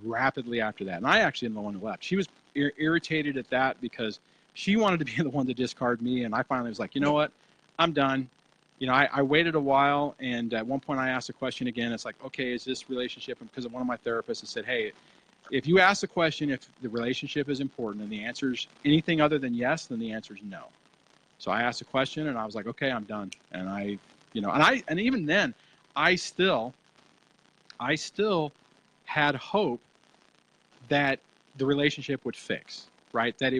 Speaker 2: rapidly after that. And I actually am the one who left. She was irritated at that because she wanted to be the one to discard me. And I finally was like, you know what? I'm done. I waited a while, and at one point I asked a question again. It's like, okay, is this relationship? Because one of my therapists had said, hey, if you ask the question if the relationship is important and the answer is anything other than yes, then the answer is no. So I asked a question, and I was like, okay, I'm done. And and even then, I still had hope that the relationship would fix, right? That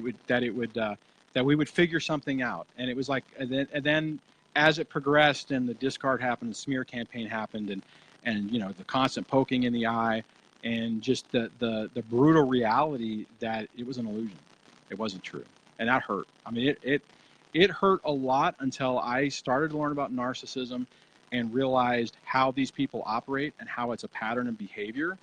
Speaker 2: we would figure something out. And it was like, and then as it progressed and the discard happened, the smear campaign happened, and the constant poking in the eye, and just the brutal reality that it was an illusion. It wasn't true. And that hurt. I mean, it hurt a lot until I started to learn about narcissism and realized how these people operate and how it's a pattern of behavior.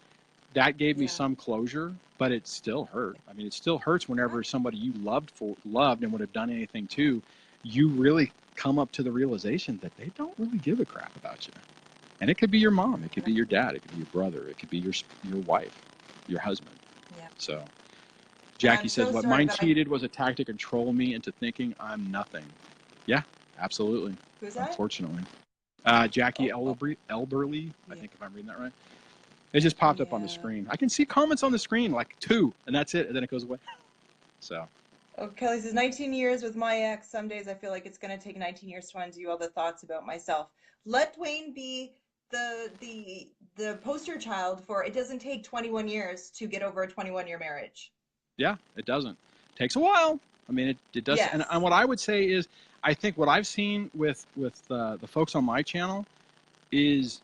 Speaker 2: That gave me some closure, but it still hurt. I mean, it still hurts whenever somebody you loved and would have done anything to, you really come up to the realization that they don't really give a crap about you. And it could be your mom, it could be your dad, it could be your brother, it could be your wife, your husband.
Speaker 1: Yeah.
Speaker 2: So Jackie says,
Speaker 1: so
Speaker 2: what
Speaker 1: sorry,
Speaker 2: mine cheated was a tactic to control me into thinking I'm nothing. Yeah, absolutely.
Speaker 1: Who's that?
Speaker 2: Unfortunately. Jackie Elberly, I think, if I'm reading that right. It just popped up on the screen. I can see comments on the screen, like 2, and that's it, and then it goes away. So.
Speaker 1: Oh, Kelly says 19 years with my ex. Some days I feel like it's going to take 19 years to undo all the thoughts about myself. Let Dwayne be the poster child for it doesn't take 21 years to get over a 21-year marriage.
Speaker 2: Yeah, it doesn't. It takes a while. I mean, it does.
Speaker 1: Yes.
Speaker 2: And what I would say is, I think what I've seen with the folks on my channel is,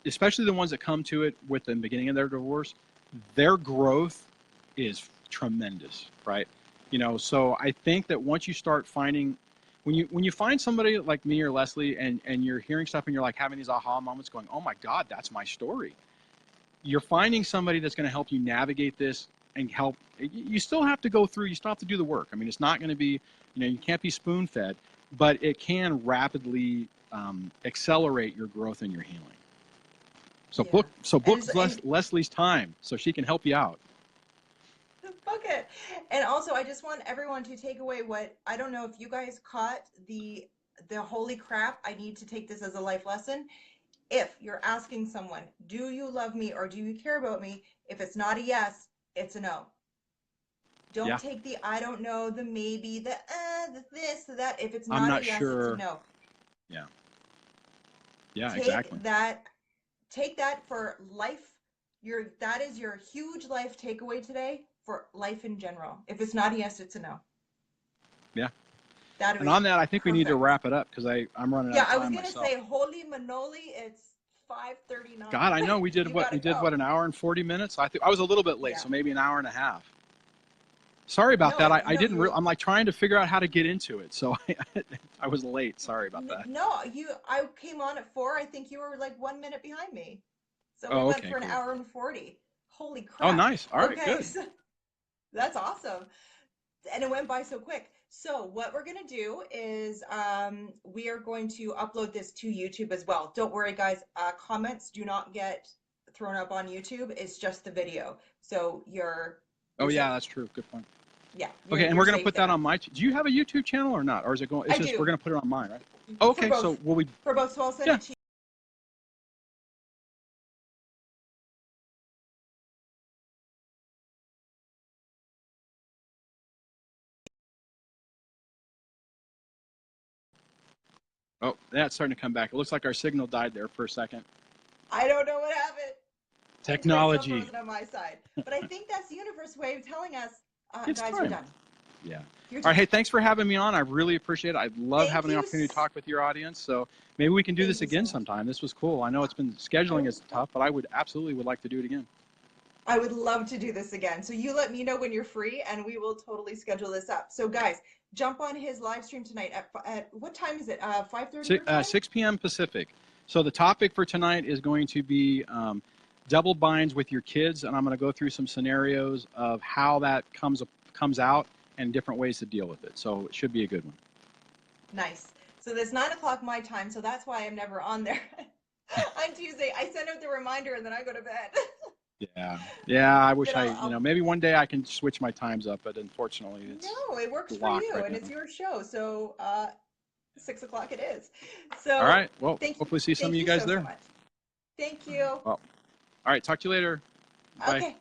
Speaker 2: especially the ones that come to it with the beginning of their divorce, their growth is tremendous, right? So I think that once you start finding, when you find somebody like me or Leslie, and you're hearing stuff and you're like having these aha moments going, oh my God, that's my story. You're finding somebody that's going to help you navigate this and help. You still have to go through, you still have to do the work. I mean, it's not going to be, you can't be spoon fed, but it can rapidly accelerate your growth and your healing. So book Leslie's time so she can help you out.
Speaker 1: Book it. And also, I just want everyone to take away what, I don't know if you guys caught the holy crap, I need to take this as a life lesson. If you're asking someone, do you love me or do you care about me? If it's not a yes, it's a no. Don't take the I don't know, the maybe, the this, the that. If it's not a yes, it's a no.
Speaker 2: Yeah. Yeah,
Speaker 1: take
Speaker 2: exactly.
Speaker 1: Take that for life. That is your huge life takeaway today for life in general. If it's not a yes, it's a no.
Speaker 2: Yeah.
Speaker 1: That
Speaker 2: And on that, I think we need to
Speaker 1: perfect.
Speaker 2: wrap it up because I'm running out
Speaker 1: Yeah,
Speaker 2: of
Speaker 1: I was
Speaker 2: time
Speaker 1: gonna
Speaker 2: myself.
Speaker 1: say, holy manoli, it's 5:39.
Speaker 2: God, I know we did
Speaker 1: You
Speaker 2: what
Speaker 1: gotta go.
Speaker 2: an hour and 40 minutes. I think I was a little bit late,
Speaker 1: Yeah.
Speaker 2: so maybe an hour and a half. Sorry about
Speaker 1: No,
Speaker 2: that. I
Speaker 1: no,
Speaker 2: didn't. I'm like trying to figure out how to get into it, so I was late. Sorry about that.
Speaker 1: No, I came on at 4. I think you were like 1 minute behind me. So we
Speaker 2: Oh,
Speaker 1: went
Speaker 2: okay,
Speaker 1: for an
Speaker 2: cool.
Speaker 1: hour and 40. Holy
Speaker 2: Oh,
Speaker 1: crap.
Speaker 2: nice. All right,
Speaker 1: Okay,
Speaker 2: good.
Speaker 1: so that's awesome. And it went by so quick. So what we're gonna do is we are going to upload this to YouTube as well. Don't worry, guys. Comments do not get thrown up on YouTube. It's just the video. So you're
Speaker 2: Oh, yeah,
Speaker 1: safe.
Speaker 2: that's true. Good point.
Speaker 1: Yeah,
Speaker 2: Okay, and
Speaker 1: you're
Speaker 2: we're gonna
Speaker 1: safe
Speaker 2: put that
Speaker 1: there.
Speaker 2: on my. Do you have a YouTube channel or not, or is it going? It's
Speaker 1: I
Speaker 2: just we're
Speaker 1: do
Speaker 2: gonna put it on mine, right?
Speaker 1: for
Speaker 2: Okay, so
Speaker 1: both.
Speaker 2: will we?
Speaker 1: For both, so I'll send
Speaker 2: Yeah.
Speaker 1: it to you.
Speaker 2: Oh, that's starting to come back. It looks like our signal died there for a second.
Speaker 1: I don't know what happened. Everybody's still
Speaker 2: Technology.
Speaker 1: frozen on my side. But I think that's the universe way of telling us,
Speaker 2: It's
Speaker 1: guys, you're
Speaker 2: time.
Speaker 1: done.
Speaker 2: Yeah.
Speaker 1: You're
Speaker 2: All
Speaker 1: done.
Speaker 2: right. Hey, thanks for having me on. I really appreciate it. I love
Speaker 1: Thank
Speaker 2: having the
Speaker 1: you.
Speaker 2: opportunity to talk with your audience. So maybe we can do
Speaker 1: Thank
Speaker 2: this
Speaker 1: you so
Speaker 2: again
Speaker 1: much.
Speaker 2: sometime. This was cool. I know it's been scheduling is tough, but I would absolutely would like to do it again.
Speaker 1: I would love to do this again. So you let me know when you're free and we will totally schedule this up. So guys, jump on his live stream tonight at what time is it? 5:30 your time?
Speaker 2: 6 p.m. Pacific. So the topic for tonight is going to be double binds with your kids, and I'm going to go through some scenarios of how that comes out and different ways to deal with it. So it should be a good one.
Speaker 1: Nice. So it's 9 o'clock my time, so that's why I'm never on there. On Tuesday, I send out the reminder and then I go to bed.
Speaker 2: Yeah. I wish
Speaker 1: Then
Speaker 2: maybe one day I can switch my times up, but unfortunately, it's
Speaker 1: no, it works for
Speaker 2: blocked
Speaker 1: you
Speaker 2: right
Speaker 1: and
Speaker 2: now.
Speaker 1: it's your show. So 6 o'clock it is.
Speaker 2: All
Speaker 1: So
Speaker 2: right. Well, hopefully see some of you guys
Speaker 1: so
Speaker 2: there.
Speaker 1: much. Thank you.
Speaker 2: Well, all right. Talk to you later. Bye.
Speaker 1: Okay.